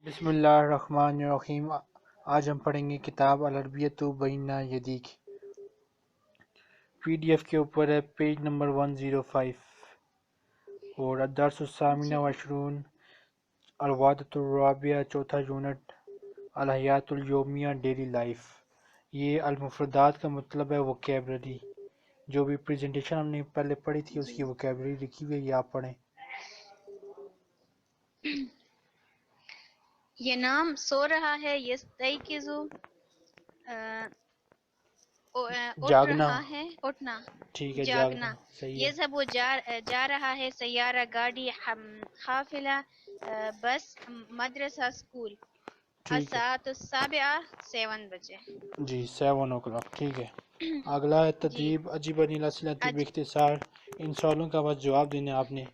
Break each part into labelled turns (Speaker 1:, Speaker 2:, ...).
Speaker 1: بسم اللہ الرحمن الرحیم۔ آج ہم پڑھیں گے کتاب العربیۃ بین یدیک، پی ڈی ایف کے اوپر ہے، پیج نمبر 105 اور الدرس الثامن وعشرون الوحدۃ الرابعہ، چوتھا یونٹ، الحیات الیومیہ، ڈیلی لائف۔ یہ المفردات کا مطلب ہے وکیبلری، جو بھی پریزنٹیشن ہم نے پہلے پڑھی تھی اس کی وکیبلری لکھی ہوئی ہے، یہ آپ پڑھیں۔
Speaker 2: ینام سو رہا ہے، یستیقظ اٹھ
Speaker 1: جاگنا،
Speaker 2: رہا ہے، اٹھنا،
Speaker 1: ٹھیک ہے،
Speaker 2: جاگنا۔
Speaker 1: جاگنا صحیح ہے۔
Speaker 2: یذهب جا رہا ہے، سیارہ گاڑی، حافلہ بس، مدرسہ اسکول۔
Speaker 1: ٹھیک ہے
Speaker 2: الساعۃ السابعہ 7 بجے۔
Speaker 1: جی، 7 o'clock، ٹھیک ہے۔ اگلا ہے
Speaker 2: جی
Speaker 1: تدریب عجیب الاسئلۃ باختصار، ان سوالوں کا بس جواب دینا آپ نے۔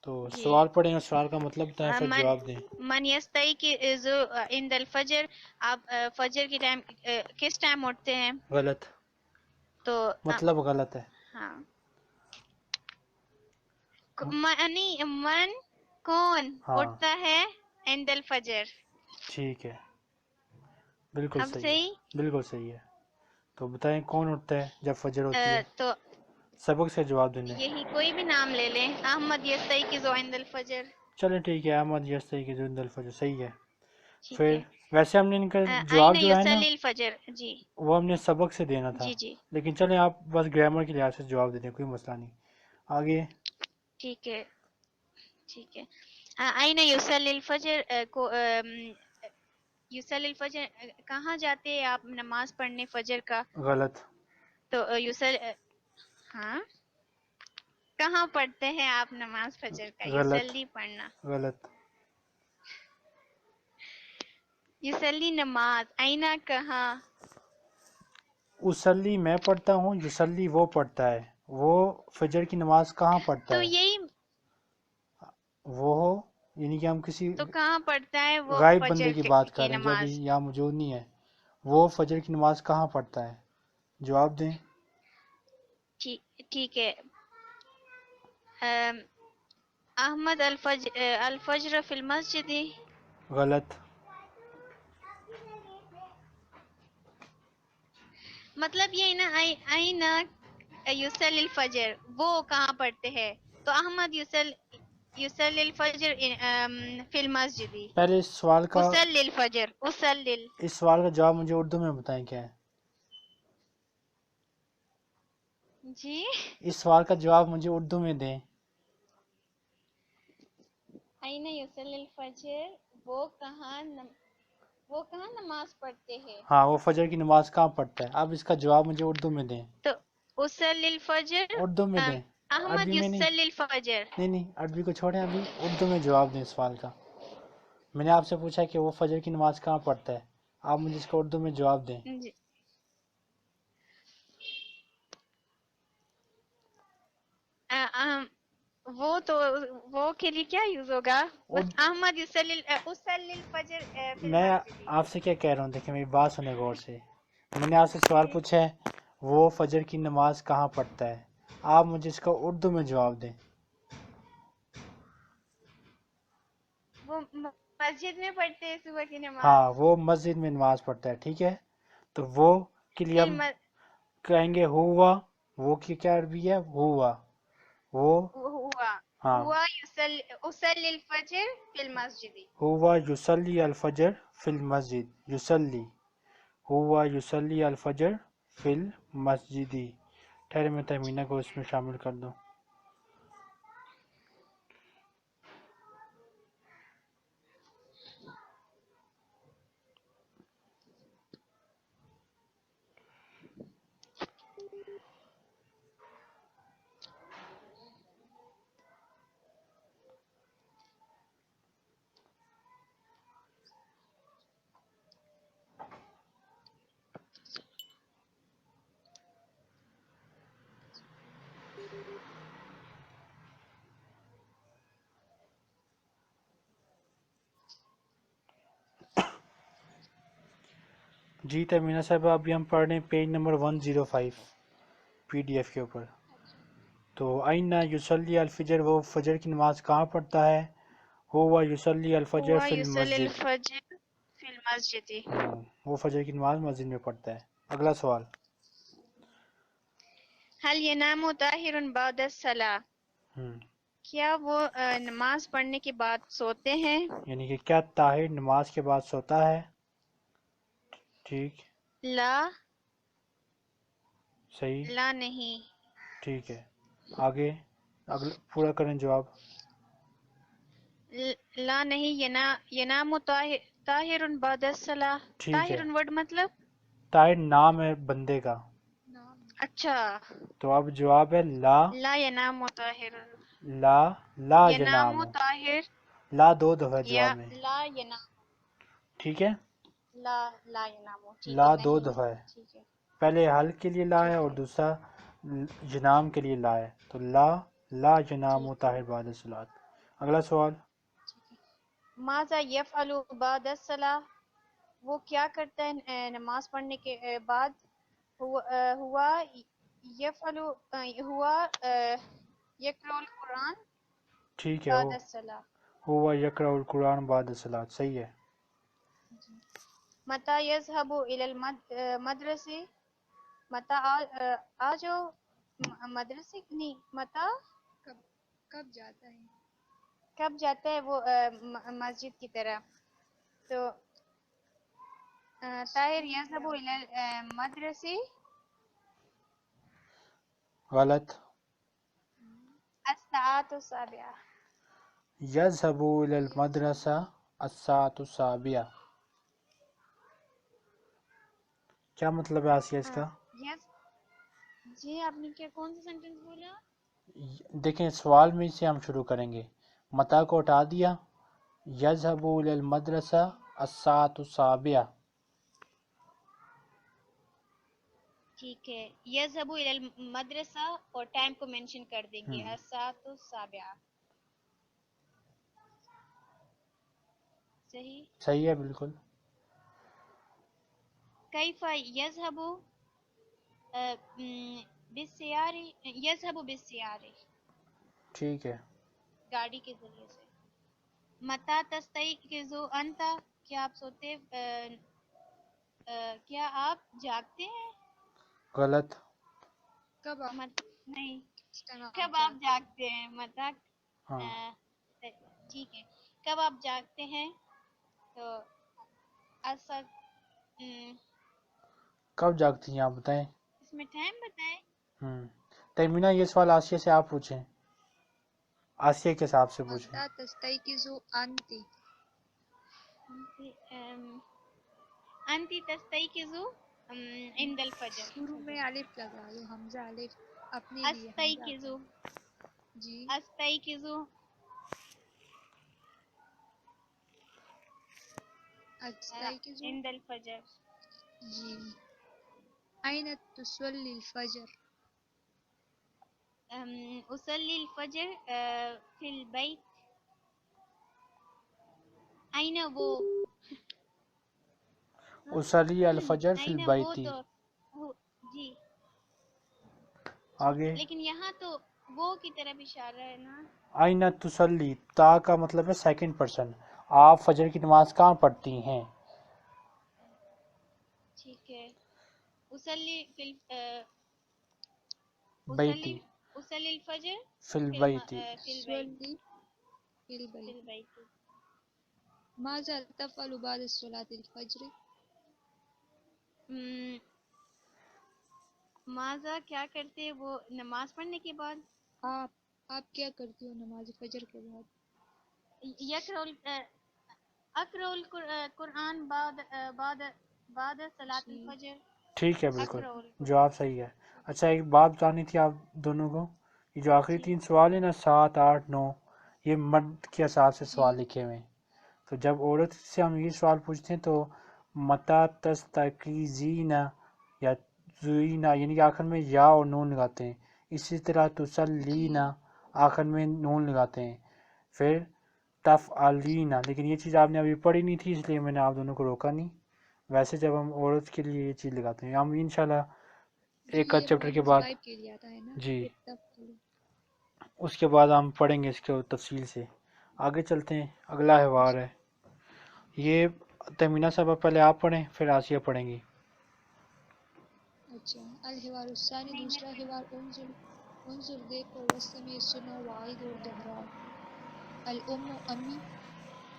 Speaker 1: تو
Speaker 2: جی
Speaker 1: سوال پڑھیں اور سوال کا مطلب بتائیں، پھر
Speaker 2: من
Speaker 1: جواب دیں۔
Speaker 2: من یستیقظ عند الفجر، آپ فجر کے ٹائم کس ٹائم اٹھتے ہیں؟
Speaker 1: غلط،
Speaker 2: تو
Speaker 1: مطلب غلط ہے۔
Speaker 2: ہاں، من کون
Speaker 1: ہاں
Speaker 2: اٹھتا ہے عند الفجر؟
Speaker 1: ٹھیک ہے، بالکل
Speaker 2: اب
Speaker 1: صحیح
Speaker 2: صحیح؟
Speaker 1: ہے، بالکل صحیح ہے۔ تو بتائیں کون اٹھتا ہے جب فجر ہوتی ہے؟
Speaker 2: تو
Speaker 1: سبق سے جواب دینا ہے۔
Speaker 2: یہی کوئی بھی نام لے لیں، احمد یستیقظ عند الفجر۔
Speaker 1: چلیں ٹھیک ہے، احمد یستیقظ عند الفجر، صحیح ہے۔
Speaker 2: ٹھیک
Speaker 1: پھر
Speaker 2: ہے۔
Speaker 1: ویسے ہم نے ان کا
Speaker 2: این
Speaker 1: جواب جو ہے نا
Speaker 2: یصلی الفجر، جی
Speaker 1: وہ ہم نے سبق سے دینا تھا،
Speaker 2: جی جی
Speaker 1: لیکن چلیں آپ بس گرامر کے لحاظ سے جواب دے دیں، کوئی مسئلہ نہیں۔ آگے
Speaker 2: ٹھیک ہے ٹھیک ہے۔ این یصلی الفجر یصلی الفجر، کہاں جاتے ہیں آپ نماز پڑھنے فجر کا؟
Speaker 1: غلط،
Speaker 2: تو ہاں، کہاں پڑھتے ہیں آپ نماز فجر کا؟
Speaker 1: غلط،
Speaker 2: یصلی پڑھنا،
Speaker 1: غلط،
Speaker 2: یصلی نماز، اینا کہاں؟
Speaker 1: اسلی میں پڑھتا ہوں، یصلی وہ پڑھتا ہے۔ وہ فجر کی نماز کہاں پڑھتا
Speaker 2: تو
Speaker 1: ہے؟
Speaker 2: یہی
Speaker 1: وہ ہو یعنی کہ ہم کسی
Speaker 2: تو کہاں پڑھتا ہے وہ
Speaker 1: غائب بندے
Speaker 2: فجر
Speaker 1: کی بات کر
Speaker 2: کی
Speaker 1: رہے ہیں جو ابھی
Speaker 2: نماز؟
Speaker 1: یہاں موجود نہیں ہے۔ وہ فجر کی نماز کہاں پڑھتا ہے؟ جواب دیں۔
Speaker 2: ٹھیک ہے۔ احمد الفجر فی المسجد۔
Speaker 1: غلط،
Speaker 2: مطلب یہ نا، اینا یصلی الفجر، وہ کہاں پڑھتے ہیں؟ تو احمد یصلی الفجر فی المسجد۔
Speaker 1: پہلے اس سوال کا
Speaker 2: اسلی الفجر، اسلی
Speaker 1: اس سوال کا جواب مجھے اردو میں بتائیں کیا ہے؟
Speaker 2: جی،
Speaker 1: اس سوال کا جواب مجھے اردو میں دیں۔
Speaker 2: اینا یصلی الفجر، وہ کہاں نماز پڑھتے ہیں؟
Speaker 1: ہاں، وہ فجر کی نماز کہاں پڑھتا ہے؟ اب اس کا جواب مجھے اردو میں دیں،
Speaker 2: تو اسلی الفجر،
Speaker 1: اردو میں دیں،
Speaker 2: احمد
Speaker 1: عربی میں نہیں۔
Speaker 2: یصلی الفجر۔
Speaker 1: نہیں، عربی کو چھوڑیں، ابھی اردو میں جواب دیں اس سوال کا۔ میں نے آپ سے پوچھا کہ وہ فجر کی نماز کہاں پڑھتا ہے، آپ مجھے اس کا اردو میں جواب دیں۔
Speaker 2: جی، وہ کے لیے کیا یوز ہوگا؟ بس احمد اسلی الفجر فی
Speaker 1: میں
Speaker 2: المسجد۔
Speaker 1: آپ سے کیا کہہ رہا ہوں، دیکھیں میری بات سنیں غور سے۔ میں نے آپ سے سوال پوچھا ہے وہ فجر کی نماز کہاں پڑھتا ہے، آپ مجھے اس کا اردو میں جواب دیں۔
Speaker 2: وہ مسجد میں پڑھتے ہیں صبح کی نماز؟
Speaker 1: ہاں، وہ مسجد میں نماز پڑھتا ہے، ٹھیک ہے۔ تو وہ کے لیے ہم کہیں گے ہوا، وہ کی کیا عربی ہے؟ ہوا، وہ ہاں،
Speaker 2: ہوا اسلی الفجر فی المسجد۔
Speaker 1: ہوا یصلی الفجر فی المسجد، یصلی، ہوا یصلی الفجر فی المسجد۔ ٹھہرے میں تہمینہ کو اس میں شامل کر دوں۔ جی تہمینہ صاحبہ، ابھی ہم پڑھ رہے ہیں page number 105 P D F کے اوپر۔ تو اینا یصلی الفجر، وہ فجر کی نماز کہاں پڑھتا ہے؟ ہوا یصلی الفجر
Speaker 2: هو
Speaker 1: فی
Speaker 2: يصلي
Speaker 1: المسجد.
Speaker 2: الفجر في المسجد.
Speaker 1: وہ فجر کی نماز مسجد میں پڑھتا ہے. اگلا سوال.
Speaker 2: هل ينام طاهر بعد الصلاة؟
Speaker 1: ہم،
Speaker 2: کیا وہ نماز پڑھنے کے بعد سوتے ہیں؟
Speaker 1: یعنی کہ کیا طاہر نماز کے بعد سوتا ہے؟ ٹھیک،
Speaker 2: لا،
Speaker 1: صحیح،
Speaker 2: لا نہیں.
Speaker 1: ٹھیک ہے. آگے پورا کریں جواب.
Speaker 2: لا نہیں. ینام طاہر بعد الصلاة.
Speaker 1: ٹھیک ہے.
Speaker 2: طاہر ورڈ مطلب؟
Speaker 1: طاہر نام ہے بندے کا،
Speaker 2: اچھا.
Speaker 1: تو اب جواب ہے لا.
Speaker 2: لا ینام طاہر.
Speaker 1: لا لا
Speaker 2: ینام
Speaker 1: ینام.
Speaker 2: طاہر
Speaker 1: لا 2 دفعہ
Speaker 2: یا
Speaker 1: جواب میں.
Speaker 2: لا ینام.
Speaker 1: ٹھیک ہے.
Speaker 2: لا، لا ینام. ٹھیک
Speaker 1: لا
Speaker 2: ہے.
Speaker 1: 2
Speaker 2: نہیں.
Speaker 1: دفعہ ہے.
Speaker 2: ٹھیک ہے.
Speaker 1: پہلے حل کے لیے لا ہے
Speaker 2: ٹھیک
Speaker 1: اور
Speaker 2: ہے.
Speaker 1: دوسرا جنام کے لیے لا ہے. تو لا جنام
Speaker 2: ٹھیک ہے.
Speaker 1: طاہر بعد الصلاۃ. اگلا سوال.
Speaker 2: ماذا یفعل بعد الصلاة؟ وہ کیا کرتا ہے نماز پڑھنے کے بعد؟ ہوا یفعل ہوا یقرأ القرآن
Speaker 1: ٹھیک ہے.
Speaker 2: بعد الصلاة.
Speaker 1: ہوا یقرأ القرآن بعد الصلاۃ. صحیح ہے.
Speaker 2: متى يذهب إلى المدرسة؟ متى آ جاؤ مدرسے نہیں. متى کب جاتا ہے وہ مسجد کی طرف؟ تو طاہر یذهب إلى المدرسة
Speaker 1: غلط.
Speaker 2: الساعة السابعة.
Speaker 1: یذهب الی المدرسہ الساعۃ السابعہ. کیا مطلب ہے آسیہ اس کا؟
Speaker 2: جی آپ نے کیا کون سا سینٹنس بولا؟
Speaker 1: دیکھیں سوال میں سے ہم شروع کریں گے. متا کو ہٹا دیا. یذهب الی المدرسہ الساعۃ السابعہ.
Speaker 2: ٹھیک ہے. یذهب إلى المدرسة اور ٹائم کو مینشن کر دیں گے. الساعة السابعة. صحیح.
Speaker 1: صحیح ہے بالکل.
Speaker 2: کیف یذهب بالسیارہ؟ یذهب بالسیارہ
Speaker 1: ٹھیک ہے.
Speaker 2: گاڑی کے ذریعے سے. متی تستيقظ انت؟ کیا آپ سوتے کیا آپ جاگتے ہیں؟
Speaker 1: غلط.
Speaker 2: نہیں. کب آپ جاگتے ہیں؟ متی.
Speaker 1: ہاں
Speaker 2: ٹھیک ہے. کب آپ جاگتے ہیں؟ تو اصل
Speaker 1: کب جاگتی ہیں آپ بتائیں.
Speaker 2: اس میں ٹائم بتائیں.
Speaker 1: تیمینہ یہ سوال آسیہ سے آپ پوچھیں. آسیہ کے حساب سے پوچھیں.
Speaker 3: متى تستيقظ أنت؟
Speaker 2: انت تستيقظ عند الفجر.
Speaker 3: شروع میں الف لگا دو، حمزہ الف اپنے لیے حمزہ
Speaker 2: استيقظ.
Speaker 3: آتا ہے. جی
Speaker 2: استيقظ
Speaker 3: أستيقظ.
Speaker 2: عند الفجر.
Speaker 3: جی. أين تصلي الفجر؟
Speaker 2: أصلي الفجر في البيت. أين وہ؟
Speaker 1: اصلی الفجر فی
Speaker 2: أين وہ
Speaker 1: البیت.
Speaker 2: تو جی.
Speaker 1: آگے.
Speaker 2: لیکن یہاں تو وہ کی طرف اشارہ ہے نا.
Speaker 1: آئینہ تصلی، تا کا مطلب ہے سیکنڈ پرسن. آپ فجر کی نماز کہاں پڑھتی ہیں؟
Speaker 2: ٹھیک ہے. أصلي في
Speaker 1: بیتی
Speaker 2: أصلي الفجر
Speaker 1: فی
Speaker 2: في
Speaker 1: البیت.
Speaker 3: تصلي في البيت.
Speaker 2: البيت.
Speaker 3: ماذا تفعل بعد صلاة الفجر؟
Speaker 2: ماذا کیا کرتے وہ نماز پڑھنے کے بعد؟
Speaker 3: آپ کیا کرتی ہو نماز فجر کے بعد؟
Speaker 2: اقرأ القرآن بعد صلاة الفجر.
Speaker 1: ٹھیک ہے بالکل جواب صحیح ہے. اچھا ایک بات جاننی تھی آپ دونوں کو. یہ جو آخری 3 سوال ہیں نا 7 8 9 یہ مرد کے حساب سے سوال لکھے ہوئے ہیں. تو جب عورت سے ہم یہ سوال پوچھتے ہیں تو متا تستيقظین یا زوینا یعنی کہ آخر میں یا اور نون لگاتے ہیں. اسی طرح تصلینا آخر میں نون لگاتے ہیں. پھر تفعلینا، لیکن یہ چیز آپ نے ابھی پڑھی نہیں تھی اس لیے میں نے آپ دونوں کو روکا نہیں. ویسے جب ہم عورت کے لیے یہ چیز لگاتے ہیں ہم انشاءاللہ ایک آدھ چیپٹر کے بعد
Speaker 3: غائب کے لیے آتا ہے نا.
Speaker 1: جی اس کے بعد ہم پڑھیں گے اس کو تفصیل سے. آگے چلتے ہیں، اگلا حوار ہے یہ، تہمینہ صاحبہ پہلے آپ پڑھیں پھر آسیہ پڑھیں گی۔
Speaker 3: اچھا، الحوار الثانی، دوسرا حوار، انظر دیکھو، وسمی سنو، وعید اور دہراؤ۔ الام امی،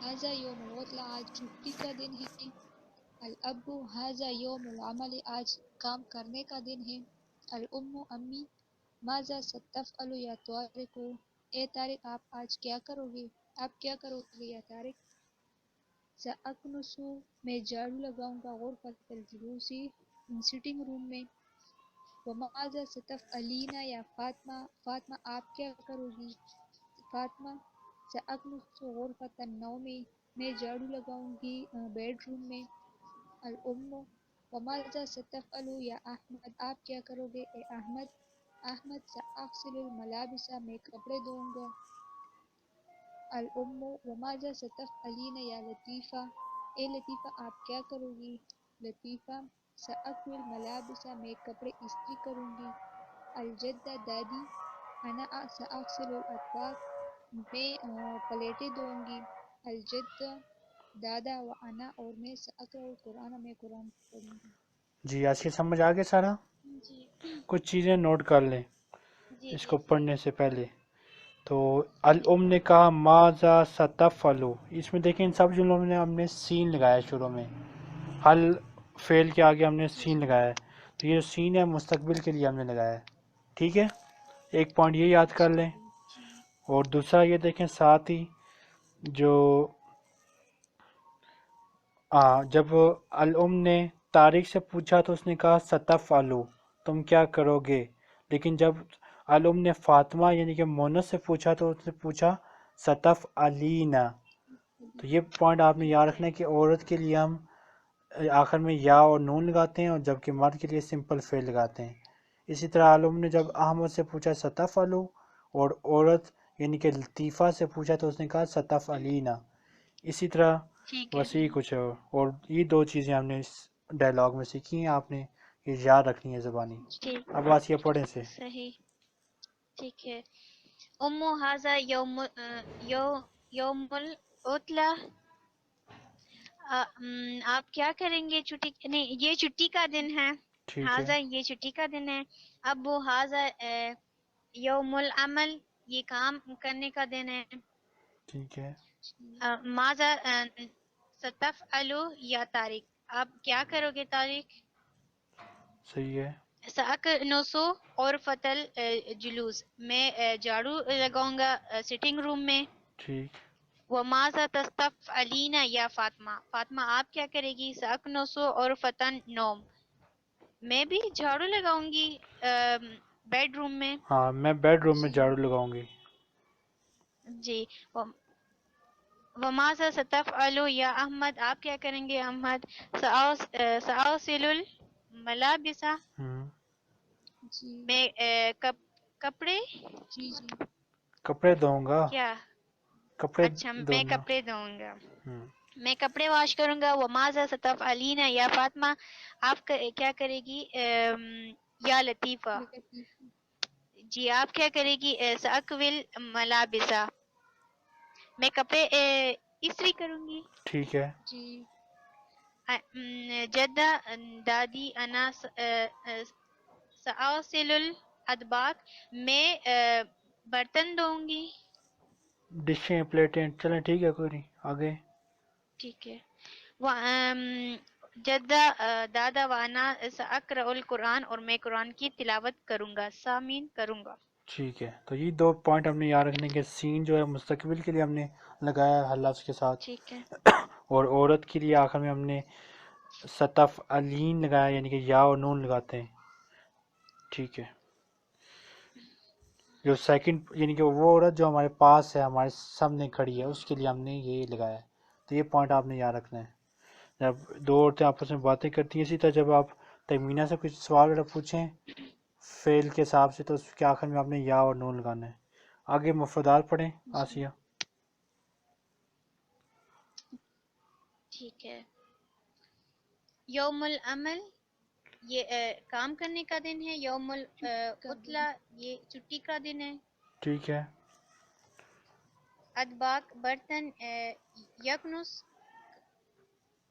Speaker 3: ھذا یوم العطلہ، آج چھٹی کا دن ہے۔ الاب، ھذا یوم العمل، آج کام کرنے کا دن ہے۔ الام امی، ماذا ستفعل یا طارق، اے طارق آپ آج کیا کرو گے، آپ کیا کرو گے یا طارق۔ سأکنس، میں جھاڑو لگاؤں گا، غرفۃ الجلوس، سٹنگ روم میں۔ وماذا ستفعلین یا فاطمہ، فاطمہ آپ کیا کرو گی، فاطمہ۔ سأکنس غرفۃ النوم، میں جھاڑو لگاؤں گی بیڈ روم میں۔ الام، وماذا ستفعل یا احمد، آپ کیا کرو گے اے احمد۔ احمد، سأغسل الملابس، میں کپڑے دھوؤں گا۔ الام، وماذا ستفعلین یا لطیفہ، اے لطیفہ آپ کیا کرو گی۔ لطیفہ، سأکوی الملابس، میں کپڑے استری کروں گی۔ الجدہ، دادی، انا سأغسل الاطباق، میں پلیٹیں دھوؤں گی۔ الجدہ، دادا، وانا، اور میں، سأقرأ القرآن، میں قرآن پڑھوں گی۔
Speaker 1: جی آسیہ سمجھ آگے سارا؟
Speaker 2: جی
Speaker 1: کچھ چیزیں نوٹ کر لیں
Speaker 2: جی
Speaker 1: اس
Speaker 2: جی
Speaker 1: کو
Speaker 2: صحیح۔
Speaker 1: پڑھنے سے پہلے۔ تو الام نے کہا ماذا ستفعلو، اس میں دیکھیں ان سب جملوں میں ہم نے سین لگایا شروع میں، حل فعل کے آگے ہم نے سین لگایا ہے، تو یہ جو سین ہے مستقبل کے لیے ہم نے لگایا ہے، ٹھیک ہے، ایک پوائنٹ یہ یاد کر لیں۔ اور دوسرا یہ دیکھیں ساتھ ہی جو جب الام نے طارق سے پوچھا تو اس نے کہا ستفعلو، تم کیا کرو گے، لیکن جب الام نے فاطمہ یعنی کہ مونس سے پوچھا تو اس نے پوچھا ستفعلینا، تو یہ پوائنٹ آپ نے یاد رکھنا ہے کہ عورت کے لیے ہم آخر میں یا اور نون لگاتے ہیں، اور جبکہ مرد کے لیے سمپل فعل لگاتے ہیں۔ اسی طرح علم نے جب احمد سے پوچھا ستفعلو، اور عورت یعنی کہ لطیفہ سے پوچھا تو اس نے کہا ستفعلینا۔ اسی طرح
Speaker 2: ٹھیک ہے
Speaker 1: وسیع کچھ ہے، اور یہ دو چیزیں ہم نے اس ڈائلاگ میں سیکھی ہیں، آپ نے یہ یاد رکھنی ہے زبانی۔
Speaker 2: ٹھیک
Speaker 1: اب آسیہ پڑھیں سے۔
Speaker 2: صحیح ٹھیک ہے۔ امو ھذا یوم العطلہ، آپ کیا کریں گے چھٹی، نہیں یہ چھٹی کا دن ہے۔
Speaker 1: ٹھیک ہے،
Speaker 2: ھذا یہ چھٹی کا دن ہے۔ ابو ھذا یوم العمل، یہ کام کرنے کا دن ہے۔
Speaker 1: ٹھیک ہے،
Speaker 2: ماذا ستفعل یا طارق، آپ کیا کرو گے طارق۔
Speaker 1: صحیح ہے،
Speaker 2: سأکنسو غرفۃ الجلوس، میں جھاڑو لگاؤں گا سٹنگ روم میں۔
Speaker 1: ٹھیک،
Speaker 2: وماذا تستفعلین یا فاطمہ، فاطمہ آپ کیا کرے گی۔ سأکنسو غرفۃ النوم، میں بھی جھاڑو لگاؤں گی بیڈ روم میں۔
Speaker 1: ہاں میں بیڈ روم میں
Speaker 3: جی
Speaker 1: جھاڑو لگاؤں گی۔
Speaker 2: جی۔ وماذا ستفعل یا احمد، آپ کیا کریں گے احمد۔ سأغسل الملابس،
Speaker 3: جی
Speaker 2: میں کپڑے
Speaker 3: جی جی
Speaker 1: کپڑے دھوؤں گا،
Speaker 2: کیا،
Speaker 1: کپڑے
Speaker 2: اچھا میں
Speaker 1: دھونا۔
Speaker 2: کپڑے دھوؤں گا،
Speaker 1: ہوں،
Speaker 2: میں کپڑے واش کروں گا۔ وماذا ستفعلین یا فاطمہ، آپ کیا کرے گی یا لطیفہ،
Speaker 3: لطیفہ،
Speaker 2: جی آپ کیا کرے گی۔ سأکوی ملابسہ، میں کپڑے استری کروں گی۔
Speaker 1: ٹھیک ہے،
Speaker 3: جی
Speaker 2: جدہ دادی، انا سأغسل الاطباق، میں برتن دھوؤں گی۔
Speaker 1: ڈشیں پلیٹیں، چلیں ٹھیک ہے کوئی نہیں، آگے۔
Speaker 2: ٹھیک ہے۔ جدہ دادا، وانا سأقرأ القرآن، اور میں قرآن کی تلاوت کروں گا، سامین کروں گا۔
Speaker 1: ٹھیک ہے، تو یہ دو پوائنٹ ہم نے یاد رکھنے کے، سین جو ہے مستقبل کے لیے ہم نے لگایا ہے لفظ کے ساتھ،
Speaker 2: ٹھیک ہے
Speaker 1: اور عورت کے لیے آخر میں ہم نے ستفعلین لگایا، یعنی کہ یا اور نون لگاتے ہیں، ٹھیک ہے۔ جو سیکنڈ یعنی کہ وہ عورت جو ہمارے پاس ہے، ہمارے سامنے کھڑی ہے، اس کے لیے ہم نے یہ لگایا ہے، تو یہ پوائنٹ آپ نے یاد رکھنا ہے جب دو عورتیں آپس میں باتیں کرتی ہیں۔ اسی طرح جب آپ تیمینہ سے کچھ سوال وغیرہ پوچھیں فعل کے حساب سے، تو اس کے آخر میں آپ نے یا اور نون لگانا ہے۔ آگے مفردات پڑھیں
Speaker 3: جی
Speaker 1: آسیہ۔
Speaker 2: ٹھیک ہے۔ یوم العمل، یہ کام کرنے کا دن ہے۔ یوم
Speaker 3: کا دن،
Speaker 2: العطلہ، یہ چھٹی کا دن ہے۔
Speaker 1: ٹھیک ہے،
Speaker 2: ادباق برتن یکنس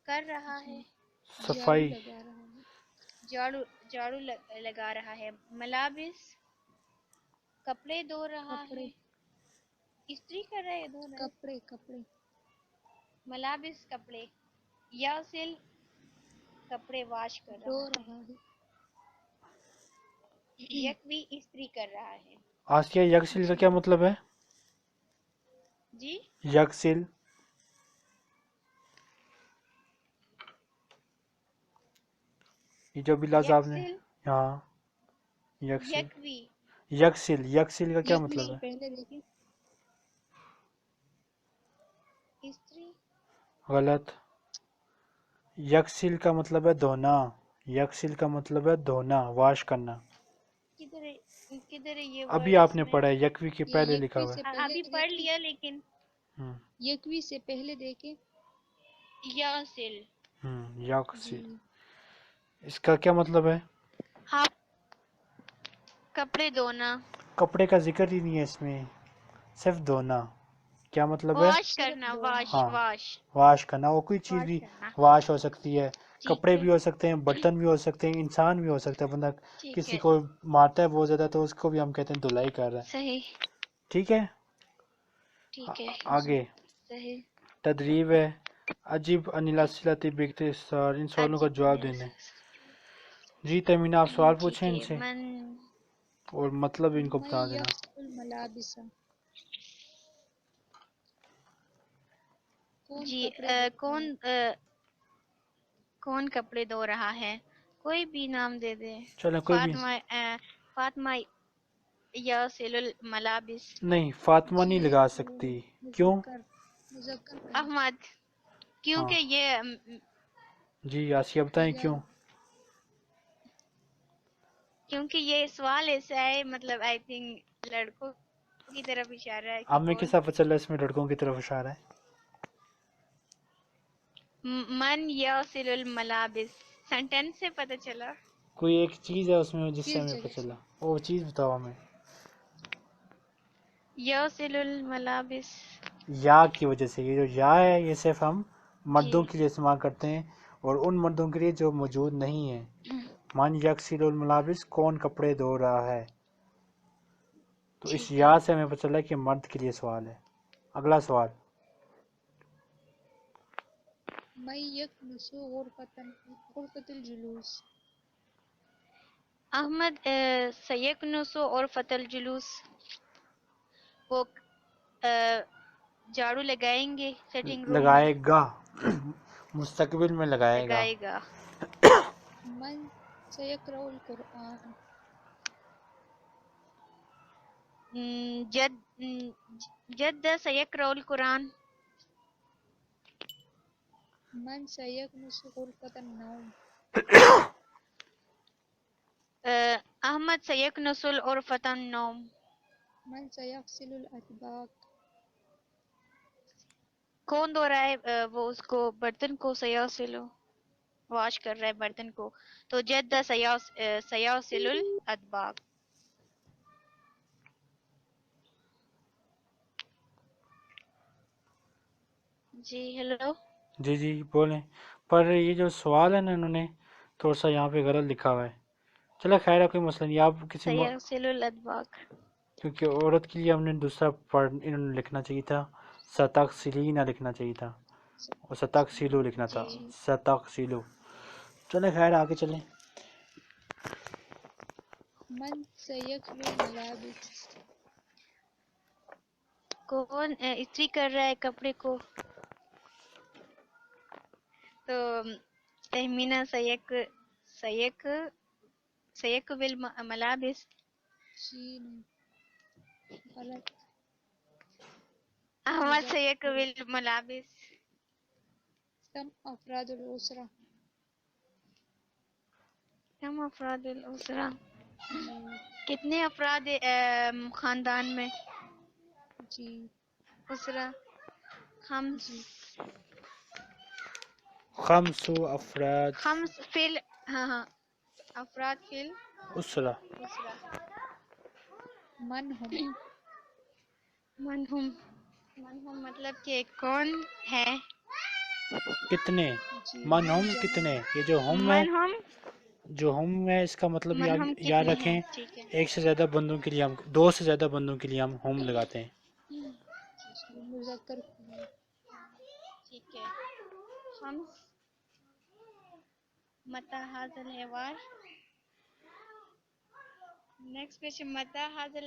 Speaker 2: کر رہا ہے،
Speaker 3: جھاڑو
Speaker 1: صفائی،
Speaker 3: لگا رہا ہے،
Speaker 2: جھاڑو لگا رہا ہے، ملابس کپڑے دھو رہا
Speaker 3: کپڑے
Speaker 2: ہے، استری کر رہا ہے، دھو رہا ہے،
Speaker 3: کپڑے کپڑے
Speaker 2: ملابس کپڑے، یغسل کپڑے واش کر
Speaker 3: دھو
Speaker 2: رہا ہے،
Speaker 3: رہا ہے،
Speaker 2: یکوی استری کر رہا ہے۔
Speaker 1: آسیہ یکسل کا
Speaker 3: جی
Speaker 1: کیا مطلب ہے؟
Speaker 2: جی
Speaker 1: یکسل، یہ جو بھی لفظ آپ نے،
Speaker 2: یکسل
Speaker 1: ہاں یکسل،
Speaker 2: یکوی
Speaker 1: یکسل کا کیا
Speaker 3: یکوی
Speaker 1: مطلب
Speaker 3: سے
Speaker 1: ہے؟
Speaker 3: پہلے دیکھیں،
Speaker 2: استری
Speaker 1: غلط، یکسل کا مطلب ہے دھونا، یکسل کا مطلب ہے دھونا، واش کرنا۔
Speaker 2: کدھر ہے یہ
Speaker 1: ابھی
Speaker 2: ورڈ
Speaker 1: آپ
Speaker 2: اس
Speaker 1: نے
Speaker 2: میں؟
Speaker 1: پڑھا ہے، یکوی کے
Speaker 3: یہ
Speaker 1: پہلے لکھا
Speaker 3: یکوی
Speaker 1: ہوا
Speaker 3: سے
Speaker 1: ہے۔
Speaker 3: پہلے
Speaker 2: ابھی پڑھ
Speaker 3: دیکھیں،
Speaker 2: لیا لیکن
Speaker 1: ہوں
Speaker 3: یکوی سے پہلے دیکھیں،
Speaker 2: یغسل
Speaker 1: یکسل،
Speaker 3: جی
Speaker 1: اس کا کیا مطلب ہے؟
Speaker 2: ہاں کپڑے دھونا،
Speaker 1: کپڑے کا ذکر ہی نہیں ہے اس میں، صرف دھونا۔ کیا مطلب ہے؟
Speaker 2: واش
Speaker 3: صرف
Speaker 2: کرنا،
Speaker 3: دھونا،
Speaker 2: واش
Speaker 1: ہاں،
Speaker 2: واش
Speaker 1: واش کرنا، وہ کوئی چیز
Speaker 2: واش
Speaker 1: بھی
Speaker 2: کرنا،
Speaker 1: واش ہو سکتی ہے،
Speaker 2: ٹھیک
Speaker 1: کپڑے
Speaker 2: ہے
Speaker 1: بھی ہو سکتے ہیں، برتن بھی ہو سکتے ہیں، انسان بھی ہو سکتا ہے، بندہ
Speaker 2: ٹھیک
Speaker 1: کسی
Speaker 2: ہے،
Speaker 1: کو مارتا ہے بہت زیادہ تو اس کو بھی ہم کہتے ہیں دھلائی کر رہا ہے۔
Speaker 2: صحیح
Speaker 1: ٹھیک ہے،
Speaker 2: ٹھیک ہے،
Speaker 3: جی
Speaker 1: آگے
Speaker 2: صحیح،
Speaker 1: تدریب ہے، عجیب انیلا
Speaker 2: ٹھیک ہے،
Speaker 1: صلاتی باختصار ان سوالوں کا
Speaker 2: عجیب
Speaker 1: جواب دینے۔ جی تیمینہ آپ سوال
Speaker 2: ٹھیک
Speaker 1: پوچھیں ان
Speaker 2: ہے،
Speaker 1: سے اور مطلب ان کو
Speaker 3: من
Speaker 1: بتا دینا۔
Speaker 3: یغسل الملابس، کون
Speaker 2: جی
Speaker 3: کپڑے دھو رہا ہے؟
Speaker 2: کون کپڑے دھو رہا ہے؟ کوئی بھی نام دے دے،
Speaker 1: چلیں کوئی بھی،
Speaker 2: فاطمہ یغسل الملابس،
Speaker 1: نہیں فاطمہ
Speaker 3: جی
Speaker 1: نہیں
Speaker 3: ایک
Speaker 1: لگا سکتی، کیوں؟
Speaker 3: مذکر کا ہے،
Speaker 2: احمد،
Speaker 1: ہاں
Speaker 2: کیونکہ یہ
Speaker 1: جی آسیہ بتائیں
Speaker 3: یا
Speaker 1: کیوں؟
Speaker 2: کیونکہ یہ سوال ایسا ہے، مطلب آئی تھنک لڑکوں کی طرف اشارہ ہے کہ
Speaker 1: اب میں
Speaker 2: کون
Speaker 1: کس طرح چل رہا ہے، اس میں لڑکوں کی طرف اشارہ ہے؟
Speaker 2: من یغسل الملابس، سینٹینس سے پتہ چلا۔
Speaker 1: کوئی ایک چیز ہے اس میں جس سے
Speaker 3: کس
Speaker 1: ہمیں
Speaker 3: جگہ
Speaker 1: پتہ
Speaker 3: سے؟
Speaker 1: چلا، وہ چیز بتاؤ ہمیں۔
Speaker 2: یغسل الملابس،
Speaker 1: یا کی وجہ سے، یہ جو یا ہے یہ صرف ہم
Speaker 2: جی
Speaker 1: مردوں کے لیے استعمال کرتے ہیں اور ان مردوں کے لیے جو موجود نہیں ہیں۔ من یغسل الملابس، کون کپڑے دھو رہا ہے، تو اس
Speaker 2: ٹھیک ہے،
Speaker 1: یا سے ہمیں پتہ چلا کہ مرد کے لیے سوال ہے۔ اگلا سوال،
Speaker 3: من یکنس غرفۃ الجلوس،
Speaker 2: احمد سیکنس غرفۃ الجلوس، وہ جھاڑو لگائیں گے سیٹنگ روم میں،
Speaker 1: لگائے گا، مستقبل میں لگائے گا۔
Speaker 2: لگائے گا۔
Speaker 3: من سیقرأ القرآن،
Speaker 2: جد سیقرأ القرآن،
Speaker 3: من سیکنس غرفۃ النوم،
Speaker 2: احمد سیکنس غرفۃ النوم،
Speaker 3: من سیغسل الاطباق،
Speaker 2: کون دھو رہا ہے وہ اس کو برتن کو، سیغسل واش کر رہا ہے برتن کو، تو جد سیغسل الاطباق۔ جی ہیلو،
Speaker 1: جی جی بولیں، پر یہ جو سوال ہے نا انہوں نے تھوڑا سا یہاں پہ غلط لکھا ہوا ہے، چلو خیر ہے کوئی مسئلہ نہیں، آپ کسی
Speaker 2: سیغسل الاطباق،
Speaker 1: کیونکہ عورت کے لیے ہم نے دوسرا انہوں نے لکھنا چاہیے تھا، ستغسلین لکھنا چاہیے تھا، اور ستغسلو لکھنا تھا،
Speaker 2: جی
Speaker 1: ستغسلو۔ چلیں خیر آگے چلیں۔
Speaker 3: من سیغسل الملابس،
Speaker 2: کون استری کر رہا ہے کپڑے کو، تو تہمینہ سیک بالملابس،
Speaker 3: جی نہیں، غلط،
Speaker 2: احمد سیک
Speaker 3: مذکر،
Speaker 2: بالملابس،
Speaker 3: کم افراد الاسرہ،
Speaker 2: کم افراد الاسرہ،
Speaker 3: جی
Speaker 2: کتنے افراد خاندان میں،
Speaker 3: جی
Speaker 2: اسرہ، خمس،
Speaker 3: جی
Speaker 1: خمس افراد
Speaker 2: خمس فل، ہاں ہاں، افراد فل
Speaker 1: اسرہ،
Speaker 2: اسرہ،
Speaker 3: من ہم،
Speaker 2: من ہم، من ہم مطلب کہ کون ہے؟
Speaker 1: کتنے،
Speaker 3: جی
Speaker 1: من ہم
Speaker 3: جمع
Speaker 1: کتنے، یہ جو ہم ہے،
Speaker 2: من ہم
Speaker 1: جو ہم ہے اس کا مطلب
Speaker 2: من
Speaker 1: یاد
Speaker 2: ہم
Speaker 1: یاد
Speaker 2: کتنے ہیں،
Speaker 1: رکھیں،
Speaker 2: ٹھیک ہے.
Speaker 1: ایک سے زیادہ بندوں کے لیے ہم، دو سے زیادہ بندوں کے لیے ہم لگاتے ہیں.
Speaker 3: جی مذکر کے لیے
Speaker 2: ٹھیک ہے. خمس متى هذا الحوار. نیکسٹ کوشچن متى هذا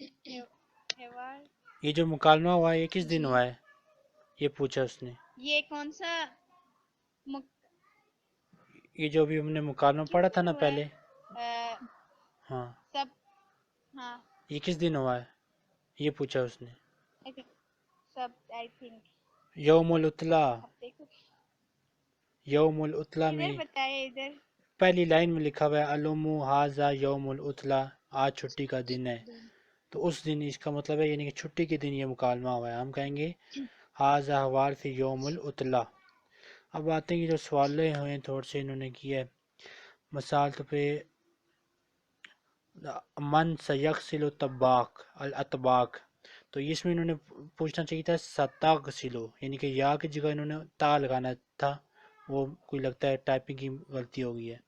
Speaker 2: الحوار.
Speaker 1: یہ جو مکالمہ ہوا ہے یہ کس دن
Speaker 3: جی
Speaker 1: ہوا ہے، یہ پوچھا اس نے.
Speaker 2: یہ کون سا
Speaker 1: یہ جو ابھی ہم نے مکالمہ
Speaker 2: کس
Speaker 1: پڑھا تھا
Speaker 2: دن
Speaker 1: نا
Speaker 2: ہوا
Speaker 1: پہلے،
Speaker 2: ہے؟
Speaker 1: ہاں
Speaker 2: سب ہاں
Speaker 1: یہ کس دن ہوا ہے یہ پوچھا اس نے.
Speaker 2: سب آئی تھنک.
Speaker 1: یوم الاطلاع،
Speaker 2: اب دیکھو
Speaker 1: یوم الاطلاع
Speaker 2: ادھر
Speaker 1: میں
Speaker 2: بتائے ادھر.
Speaker 1: پہلی لائن میں لکھا ہوا ہے الم ھذا یوم الاطلاع، آج چھٹی کا دن ہے.
Speaker 3: دن
Speaker 1: تو اس دن اس کا مطلب ہے یعنی کہ چھٹی کے دن یہ مکالمہ ہوا ہے، ہم کہیں گے ھذا حوار فی یوم الاطلاع. اب آتے ہیں کہ جو سوالے ہوئے ہیں تھوڑے سے انہوں نے کیا ہے. مثال تو پہ من سیغسل الطباق الاطباق، تو اس میں انہوں نے پوچھنا چاہیے تھا ستغسلو، یعنی کہ یا کی جگہ انہوں نے تا لگانا تھا، وہ کوئی لگتا ہے ٹائپنگ کی غلطی ہو گئی ہے،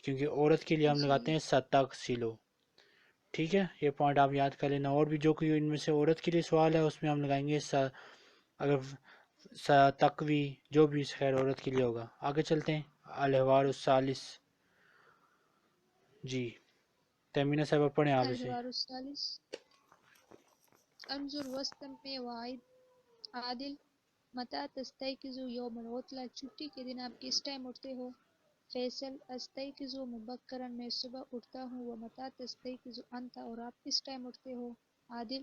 Speaker 1: کیونکہ عورت کے لیے ہم
Speaker 3: جی
Speaker 1: لگاتے ہیں ستغسلو. ٹھیک ہے، یہ پوائنٹ آپ یاد کر لینا. اور بھی جو کوئی ان میں سے عورت کے لیے سوال ہے اس میں ہم لگائیں گے اگر ستقوی، جو بھی خیر عورت کے لیے ہوگا. آگے چلتے ہیں. الحوار الثالث، جی تیمینہ صاحبہ پڑھیں آپ اسے.
Speaker 3: الحوار الثالث. انظر واستمع وعید. عادل متى تستيقظ يوم العطلة، چھٹی کے دن آپ کس ٹائم اٹھتے ہو؟ فیصل استيقظ مبکرا، میں صبح اٹھتا ہوں. ومتى تستيقظ انت، اور آپ کس ٹائم اٹھتے ہو؟ عادل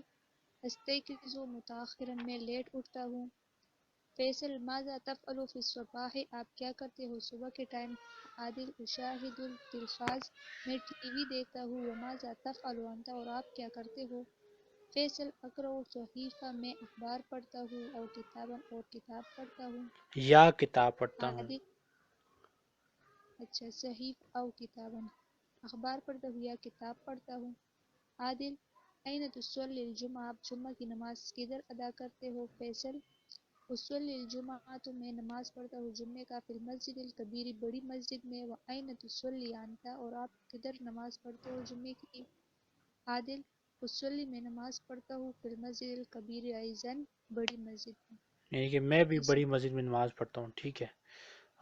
Speaker 3: استيقظ متأخرا، میں لیٹ اٹھتا ہوں. فیصل ماذا تفعل في الصباح، آپ کیا کرتے ہو صبح کے ٹائم؟ عادل اشاہد التلفاز، میں ٹی وی دیکھتا ہوں. وماذا تفعل انت، اور آپ کیا کرتے ہو؟ فیصل اقرأ صحیفہ، میں اخبار پڑھتا ہوں. اور کتابا، اور کتاب پڑھتا ہوں.
Speaker 1: یا کتاب پڑھتا ہوں.
Speaker 3: عادل اچھا صحیف او کتابا، اخبار پڑھتا ہوں یا کتاب پڑھتا ہوں. عادل این تصلی الجمعہ، آپ جمعہ کی نماز کدھر ادا کرتے ہو؟ فیصل اصلی الجمعہ، تو میں نماز پڑھتا ہوں جمعے کا فی المسجد الکبیر، بڑی مسجد میں. وَأَيْنَ تُصَلِّي أَنْتَ، اور آپ کدھر نماز پڑھتے ہو جمعے کی؟ عادل اصلی، میں نماز پڑھتا ہوں فی المسجد الکبیر ایضاً، بڑی مسجد میں.
Speaker 1: یعنی کہ میں بھی
Speaker 3: اسی
Speaker 1: بڑی مسجد میں نماز پڑھتا ہوں. ٹھیک ہے.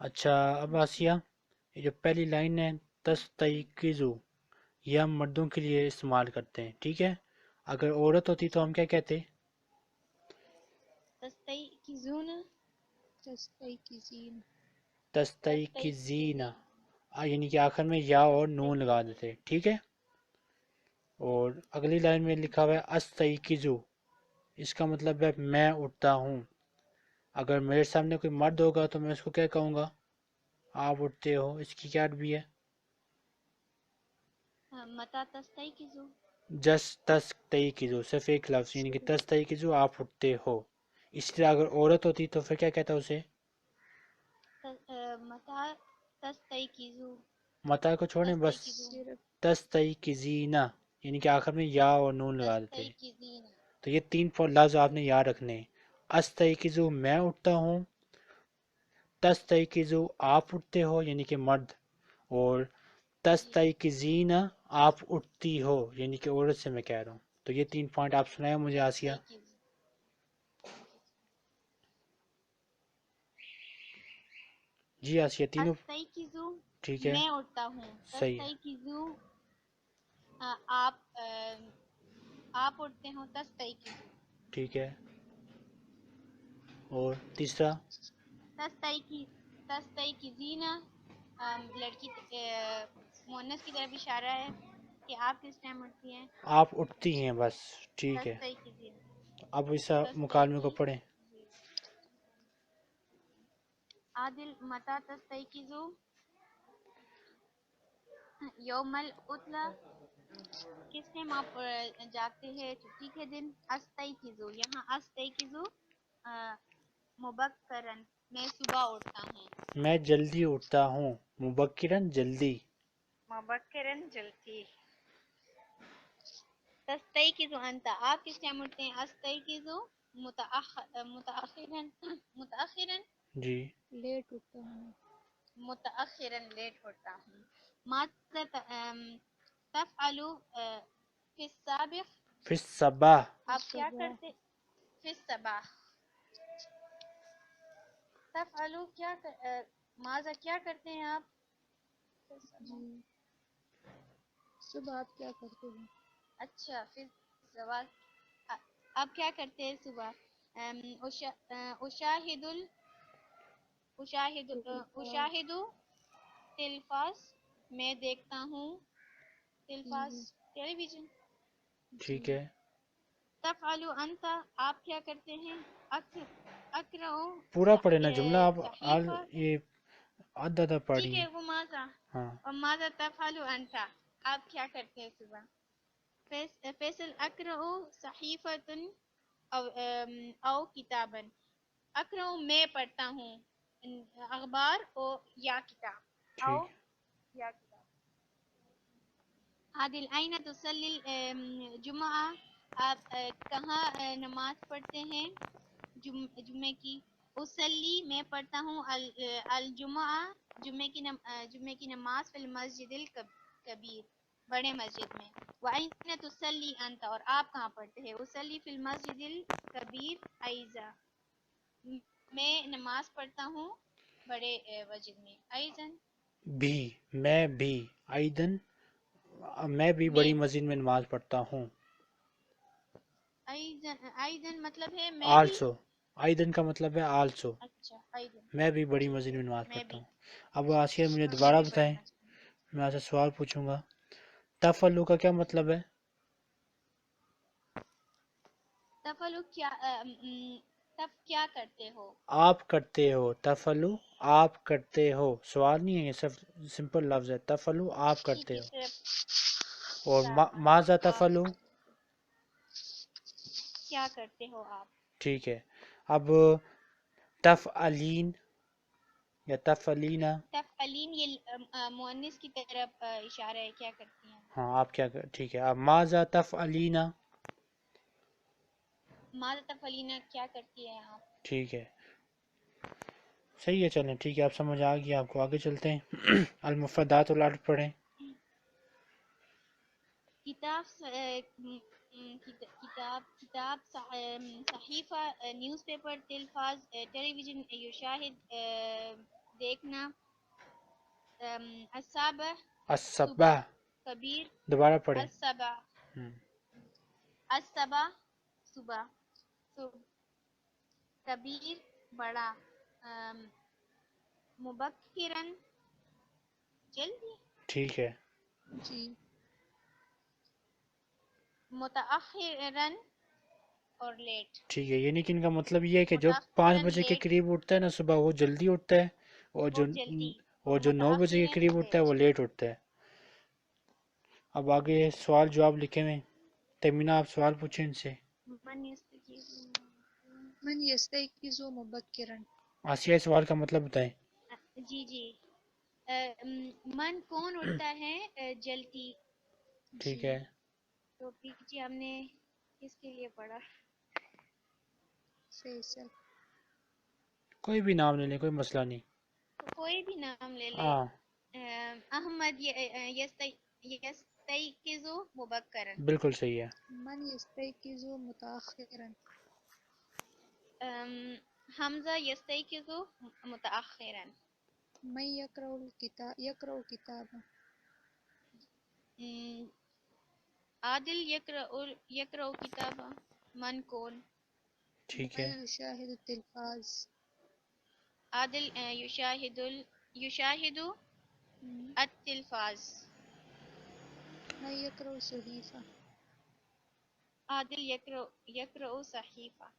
Speaker 1: اچھا اب
Speaker 3: جی
Speaker 1: آسیہ، یہ جو پہلی لائن ہے تستیقظو، یہ ہم مردوں کے لیے استعمال کرتے ہیں. ٹھیک ہے، اگر عورت ہوتی تو ہم کیا کہتے؟
Speaker 2: تستيقظون
Speaker 3: تستيقظین.
Speaker 1: تستیقظین، یعنی کہ آخر میں یا اور نون لگا دیتے. ٹھیک ہے. اور اگلی لائن میں لکھا ہوا ہے استیقظو، اس کا مطلب ہے میں اٹھتا ہوں. اگر میرے سامنے کوئی مرد ہوگا تو میں اس کو کیا کہوں گا؟ آپ اٹھتے ہو، اس کی کیا عربی ہے؟
Speaker 2: متى تستيقظ.
Speaker 1: جس تستیقظو، صرف ایک لفظ، یعنی کہ تستیقظو آپ اٹھتے ہو. اس طرح اگر عورت ہوتی تو پھر کیا کہتا اسے؟
Speaker 2: متى تستيقظ.
Speaker 1: متا کو چھوڑیں، بس
Speaker 2: تستيقظون.
Speaker 3: صرف
Speaker 1: تستیقظین، یعنی کہ آخر میں یا اور نون لگا دیتے.
Speaker 2: تستيقظين.
Speaker 1: تو یہ تین لفظ آپ نے یاد رکھنے ہیں. استیقظو میں اٹھتا ہوں، تستیقظو آپ اٹھتے ہو یعنی کہ مرد، اور
Speaker 2: جی
Speaker 1: تستیقظین آپ اٹھتی ہو یعنی کہ عورت سے میں کہہ رہا ہوں. تو یہ تین پوائنٹ آپ سنائیں مجھے آسیہ.
Speaker 2: تستيقظ.
Speaker 1: جی آسیہ تینوں
Speaker 2: استيقظ
Speaker 1: ٹھیک ہے،
Speaker 2: میں اٹھتا ہوں.
Speaker 1: صحیح ہے.
Speaker 2: تستيقظ آپ آپ اٹھتے ہو. تستيقظ.
Speaker 1: ٹھیک ہے. اور تیسرا
Speaker 2: تستيقظين لڑکی مؤنث کی طرف اشارہ ہے کہ آپ کس ٹائم اٹھتی ہیں.
Speaker 1: آپ اٹھتی ہیں بس. ٹھیک ہے.
Speaker 2: تستيقظين.
Speaker 1: اب اس مکالمے کو
Speaker 2: تستيقظ.
Speaker 1: پڑھیں.
Speaker 2: عادل متى تستيقظ یوم العطلہ، کس ٹائم آپ جاگتے ہیں چھٹی کے دن. استيقظ، یہاں استيقظ مبکرن، میں صبح اٹھتا ہوں.
Speaker 1: میں جلدی اٹھتا ہوں. مبکرن جلدی.
Speaker 2: مبکرن جلدی. تستيقظ انت، آپ کس ٹائم اٹھتے ہیں. استيقظ متأخراً
Speaker 1: جی
Speaker 3: لیٹ اٹھتا ہوں.
Speaker 2: متأخراً لیٹ ہوتا ہوں. ماذا تفعل فی السابق؟
Speaker 1: فی الصباح.
Speaker 2: آپ کیا
Speaker 3: صبح.
Speaker 2: کرتے فی الصباح؟ تفعل کیا ماذا کیا کرتے ہیں آپ فی الصباح؟
Speaker 3: جی صبح آپ کیا کرتے ہو؟
Speaker 2: اچھا فی الصباح آپ کیا کرتے ہیں صبح؟ اشاہد
Speaker 3: تلفاز.
Speaker 2: اشاہد تلفاز، میں دیکھتا ہوں
Speaker 3: ٹی
Speaker 2: تلفاز
Speaker 3: وی.
Speaker 2: ٹیلی ویژن.
Speaker 3: جی.
Speaker 1: ٹھیک ہے.
Speaker 2: تفعل انت، آپ کیا کرتے ہیں؟ اقرأ
Speaker 1: پورا پڑھے نا جملہ آپ
Speaker 2: صحیفہ.
Speaker 1: یہ آدھا آدھا
Speaker 2: ٹھیک
Speaker 1: پڑھی.
Speaker 2: ہے وہ ماذا.
Speaker 1: ہاں
Speaker 2: اور ماذا تفعل انت، آپ کیا کرتے ہیں صبح؟ فیصل اقرأ صحیفۃ او کتابا. اقرأ میں پڑھتا ہوں اخبار یا کتاب او
Speaker 1: ٹھیک ہے.
Speaker 2: یا کتاب. عادل أين تصلي الجمعہ، آپ کہاں نماز پڑھتے ہیں جمعے کی؟ اصلی، میں پڑھتا ہوں الجمعہ، جمعے کی نماز فی المسجد الکبیر، بڑے مسجد میں. وأين تصلي أنت، اور آپ کہاں پڑھتے ہیں؟ اصلی فی المسجد الکبیر ایضا، میں نماز پڑھتا ہوں بڑے مسجد میں. ایضا،
Speaker 1: بھی، میں بھی. ایدن، میں بھی
Speaker 2: میں
Speaker 1: بڑی مسجد میں نماز پڑھتا ہوں.
Speaker 2: ایضا مطلب ہے میں بھی.
Speaker 1: آلسو، ایدن کا مطلب ہے آلسو.
Speaker 2: اچھا ایضا،
Speaker 1: میں بھی بڑی
Speaker 2: ٹھیک
Speaker 1: مسجد
Speaker 2: ہے
Speaker 1: میں نماز
Speaker 2: میں
Speaker 1: پڑھتا
Speaker 2: بھی.
Speaker 1: ہوں. اب آسیہ مجھے
Speaker 2: میں
Speaker 1: دوبارہ
Speaker 2: بھی بڑے
Speaker 1: بتائیں،
Speaker 2: مسجد میں.
Speaker 1: میں آپ سے سوال پوچھوں گا. تفعلوا کا کیا مطلب ہے؟
Speaker 2: تفعلوا کیا تف کیا کرتے ہو؟
Speaker 1: آپ کرتے ہو. تفعلوا آپ کرتے ہو، سوال نہیں ہے، یہ صرف سمپل لفظ ہے. تفعلوا آپ
Speaker 2: ٹھیک
Speaker 1: کرتے
Speaker 2: ہے
Speaker 1: ہو.
Speaker 2: صرف
Speaker 1: اور ماذا
Speaker 2: آپ
Speaker 1: تفعلوا،
Speaker 2: کیا کرتے ہو آپ؟
Speaker 1: ٹھیک ہے. اب تفعلین یا تفعلینا،
Speaker 2: تفعلین یہ مؤنث کی طرف اشارہ ہے، کیا کرتی ہیں؟
Speaker 1: ہاں آپ کیا ٹھیک ہے. اب ماذا تفعلینا،
Speaker 2: ماذا تفعلین کیا کرتی ہیں آپ؟
Speaker 1: ٹھیک ہے. صحیح ہے، چلیں ٹھیک ہے، آپ سمجھ آ گیا. آپ کو آگے چلتے ہیں. المفردات العرب پڑھیں.
Speaker 2: کتاب کتاب صحیفہ نیوز پیپر. تلفاز ٹیلی ویژن. یشاہد دیکھنا. الصبح صبح.
Speaker 1: الصباح،
Speaker 2: کبیر
Speaker 1: دوبارہ پڑھیں.
Speaker 2: الصبح.
Speaker 1: ہم،
Speaker 2: الصبح صبح. کبیر بڑا. مبکرن جلدی.
Speaker 1: ٹھیک ہے.
Speaker 3: جی.
Speaker 2: متأخرن اور لیٹ.
Speaker 1: ٹھیک ہے، یعنی کہ ان کا مطلب یہ ہے کہ جو 5
Speaker 2: متأخرن
Speaker 1: بجے کے
Speaker 2: لیٹ،
Speaker 1: قریب اٹھتا ہے نا صبح، وہ جلدی اٹھتا ہے، اور
Speaker 2: وہ جلدی. اور
Speaker 1: جو 9 بجے کے
Speaker 2: متأخرن
Speaker 1: قریب اٹھتا ہے
Speaker 2: لیٹ.
Speaker 1: وہ لیٹ اٹھتا ہے. اب آگے سوال جواب لکھے ہوئے ہیں. تیمینہ آپ سوال پوچھیں ان سے.
Speaker 2: من یستجیب.
Speaker 3: من یستيقظ مبکرا.
Speaker 1: آسیہ سوال کا مطلب بتائیں.
Speaker 2: جی جی. من کون اٹھتا ہے جلدی.
Speaker 1: ٹھیک
Speaker 3: جی.
Speaker 1: ہے.
Speaker 2: تو پیچھے ہم نے کس کے لیے پڑھا؟
Speaker 3: فیصل.
Speaker 1: کوئی بھی نام لے لیں، کوئی مسئلہ نہیں.
Speaker 2: کوئی بھی نام لے لے.
Speaker 1: ہاں
Speaker 2: احمد یستیقظ مبکرن.
Speaker 1: بالکل صحیح ہے.
Speaker 3: من یستيقظ متأخرا.
Speaker 2: حمزہ یستیقظ متأخرا.
Speaker 3: من يقرأ کتابا.
Speaker 2: عادل یقرأ کتابا. من کون؟
Speaker 1: ٹھیک ہے.
Speaker 3: من يشاهد التلفاز.
Speaker 2: عادل یشاہد التلفاز.
Speaker 3: من يقرأ صحیفہ.
Speaker 2: عادل یقرأ صحیفہ.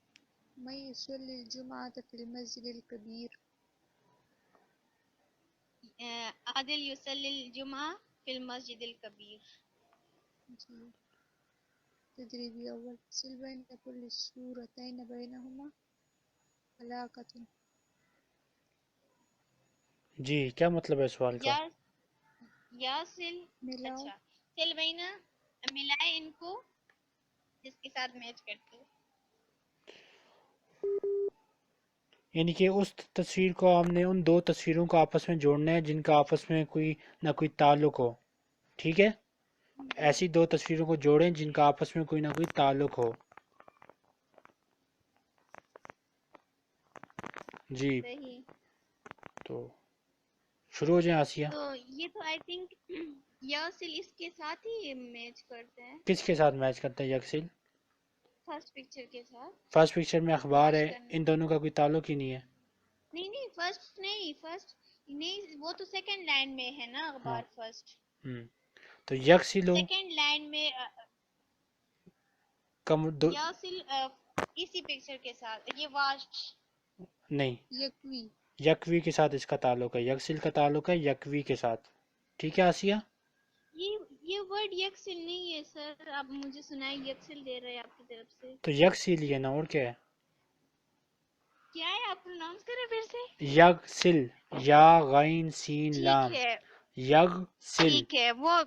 Speaker 3: من يصلي الجمعة في المسجد الكبير.
Speaker 2: عادل یصلی الجمعہ فی المسجد الکبیر.
Speaker 3: جی. تدریبی اول. سل بین كل السورتين بينهما علاقة.
Speaker 1: جی کیا مطلب ہے سوال کا؟
Speaker 2: یا سل.
Speaker 3: ملاؤ.
Speaker 2: اچھا، سل بینا، ملائے ان کو جس کے ساتھ میچ کرتے.
Speaker 1: یعنی کہ اس تصویر کو ہم نے ان دو تصویروں کو آپس میں جوڑنا ہے جن کا آپس میں کوئی نہ کوئی تعلق ہو. ٹھیک ہے، ایسی دو تصویروں کو جوڑیں جن کا آپس میں کوئی نہ کوئی تعلق ہو. جی
Speaker 2: صحیح.
Speaker 1: تو شروع ہو جائیں آسیہ.
Speaker 2: تو یہ تو آئی تھنک یاسل اس کے ساتھ ہی میچ کرتا ہے،
Speaker 1: کس کے ساتھ میچ کرتا ہے یکسل؟
Speaker 2: فرسٹ پکچر کے ساتھ
Speaker 1: فرسٹ پکچر میں اخبار
Speaker 2: واش
Speaker 1: ہے،
Speaker 2: کرنا.
Speaker 1: ان دونوں کا کوئی تعلق ہی نہیں ہے.
Speaker 2: نہیں فرسٹ نہیں وہ تو سیکنڈ لائن میں ہے نا
Speaker 1: ہاں
Speaker 2: اخبار فرسٹ.
Speaker 1: تو یکسلو
Speaker 2: سیکنڈ لائن میں
Speaker 1: کم دو
Speaker 2: یاسل اسی پکچر کے ساتھ یہ واش.
Speaker 1: نہیں،
Speaker 3: یکوی.
Speaker 1: یکوی کے ساتھ اس کا تعلق ہے، یکسل کا تعلق ہے یکوی کے ساتھ. ٹھیک ہے آسیہ.
Speaker 2: یہ ورڈ یکسل نہیں ہے سر، آپ مجھے سنائیں یکسل دے رہے ہیں آپ کی طرف سے.
Speaker 1: تو یکسل ہی ہے نا، اور کیا ہے؟
Speaker 2: کیا ہے آپ پروناؤنس کریں پھر سے.
Speaker 1: یکسل، یا غین سین
Speaker 2: ٹھیک
Speaker 1: لام،
Speaker 2: ہے
Speaker 1: یگسل.
Speaker 2: ٹھیک ہے، وہ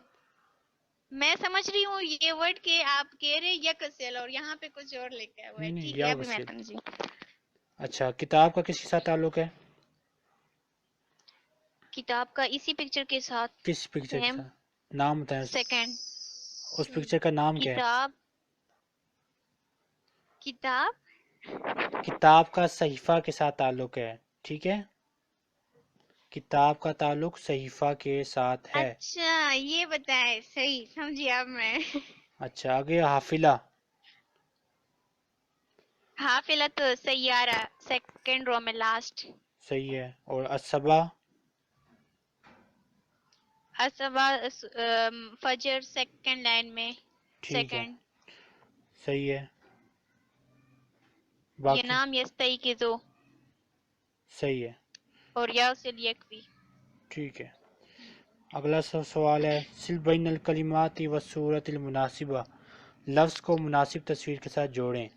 Speaker 2: میں سمجھ رہی ہوں یہ ورڈ کہ آپ کہہ رہے یکسل اور یہاں پہ کچھ اور لکھا ہوا ہے.
Speaker 1: نہیں نہیں،
Speaker 2: ٹھیک ہے ابھی میں
Speaker 1: یغسل.
Speaker 2: سمجھی.
Speaker 1: اچھا، کتاب کا کس کے ساتھ تعلق ہے؟
Speaker 2: کتاب کا اسی پکچر کے ساتھ.
Speaker 1: کس پکچر کے
Speaker 2: سیم
Speaker 1: ساتھ؟ نام بتائیں
Speaker 2: سیکنڈ.
Speaker 1: اس پکچر کا نام کیا ہے؟
Speaker 2: کتاب
Speaker 1: کتاب کا صحیفہ کے ساتھ تعلق ہے. ٹھیک ہے، کتاب کا تعلق صحیفہ کے ساتھ ہے.
Speaker 2: اچھا یہ بتائیں، صحیح سمجھی اب میں.
Speaker 1: اچھا آگے حافلہ.
Speaker 2: حافلہ تو سیارہ سیکنڈ رو میں لاسٹ.
Speaker 1: صحیح ہے. اور الصبا.
Speaker 2: اسبا فجر سیکنڈ لائن میں
Speaker 1: ٹھیک ہے،
Speaker 2: سیکنڈ.
Speaker 1: صحیح ہے.
Speaker 2: یہ
Speaker 1: باقی
Speaker 2: نام یستیقظو
Speaker 1: صحیح ہے.
Speaker 2: اور یاسل یکوی.
Speaker 1: ٹھیک ہے، اگلا سوال ہے سل بین الکلمات والصورت المناسبہ. لفظ کو مناسب تصویر کے ساتھ جوڑیں.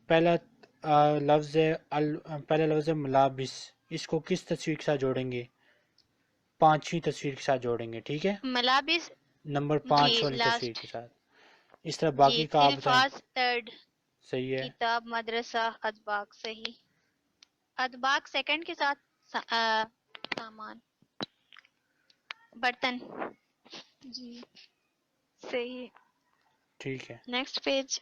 Speaker 1: پہلا لفظ ہے ملابس. اس کو کس تصویر کے ساتھ جوڑیں گے؟ پانچویں تصویر کے ساتھ جوڑیں گے. ٹھیک ہے،
Speaker 2: ملابس.
Speaker 1: نمبر
Speaker 2: جی
Speaker 1: 5 والی تصویر
Speaker 2: لاسٹ.
Speaker 1: کے ساتھ. اس طرح
Speaker 2: جی
Speaker 1: باقی کا آپ بتائیں.
Speaker 2: تلفاظ تھرڈ.
Speaker 1: صحیح ہے.
Speaker 2: کتاب مدرسہ ادباق. صحیح. ادباق سیکنڈ کے ساتھ سامان برتن.
Speaker 3: جی.
Speaker 2: صحیح.
Speaker 1: ٹھیک ہے،
Speaker 2: نیکسٹ پیج.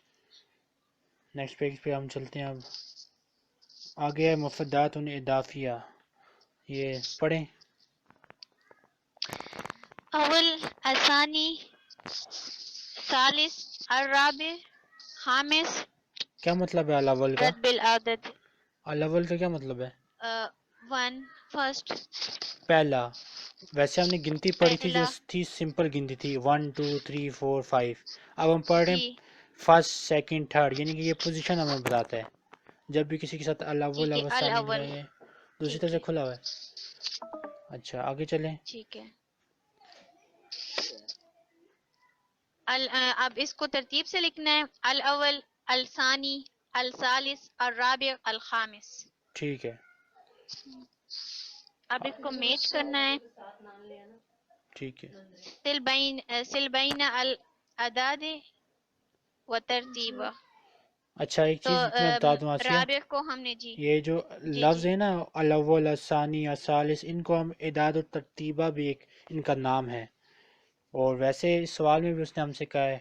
Speaker 1: نیکسٹ پیج پہ ہم چلتے ہیں. اب آگے ہے مفردات اضافیہ. یہ پڑھیں.
Speaker 2: اول الثانی ثالث الرابع خامس.
Speaker 1: کیا مطلب ہے الاول کا؟
Speaker 2: رد بالعادت.
Speaker 1: الاول کا کیا مطلب ہے؟
Speaker 2: One first.
Speaker 1: پہلا. ویسے ہم نے گنتی پڑھی تھی جو
Speaker 2: پہلا.
Speaker 1: تھی سمپل گنتی تھی 1 2 3 4 5. اب ہم پڑھ رہے
Speaker 2: جی
Speaker 1: ہیں فرسٹ سیکنڈ تھرڈ، یعنی کہ یہ پوزیشن ہمیں بتاتا ہے. جب بھی کسی کے ساتھ الاول
Speaker 2: ٹھیک ہے.
Speaker 1: اول ثانی
Speaker 2: الاول.
Speaker 1: لگائیں گے. دوسری طرف
Speaker 2: ٹھیک
Speaker 1: سے
Speaker 2: ہے
Speaker 1: کھلا ہوا ہے. اچھا آگے چلیں.
Speaker 2: ٹھیک ہے. اب اس کو ترتیب سے لکھنا ہے. الاول الثانی الثالث الرابع الخامس.
Speaker 1: ٹھیک ہے.
Speaker 2: اب اس کو میچ کرنا ہے.
Speaker 1: ٹھیک ہے.
Speaker 2: سل بین الاعداد و ترتیبا.
Speaker 1: اچھا ایک
Speaker 2: تو
Speaker 1: چیز میں بتا دوں آسیہ،
Speaker 2: رابع کو ہم نے جی
Speaker 1: یہ جو
Speaker 2: جی
Speaker 1: لفظ
Speaker 2: جی
Speaker 1: ہے نا الاول الثانی الثالث، ان کو ہم اعداد و ترتیبہ بھی ایک ان کا نام ہے. اور ویسے اس سوال میں بھی اس نے ہم سے کہا ہے،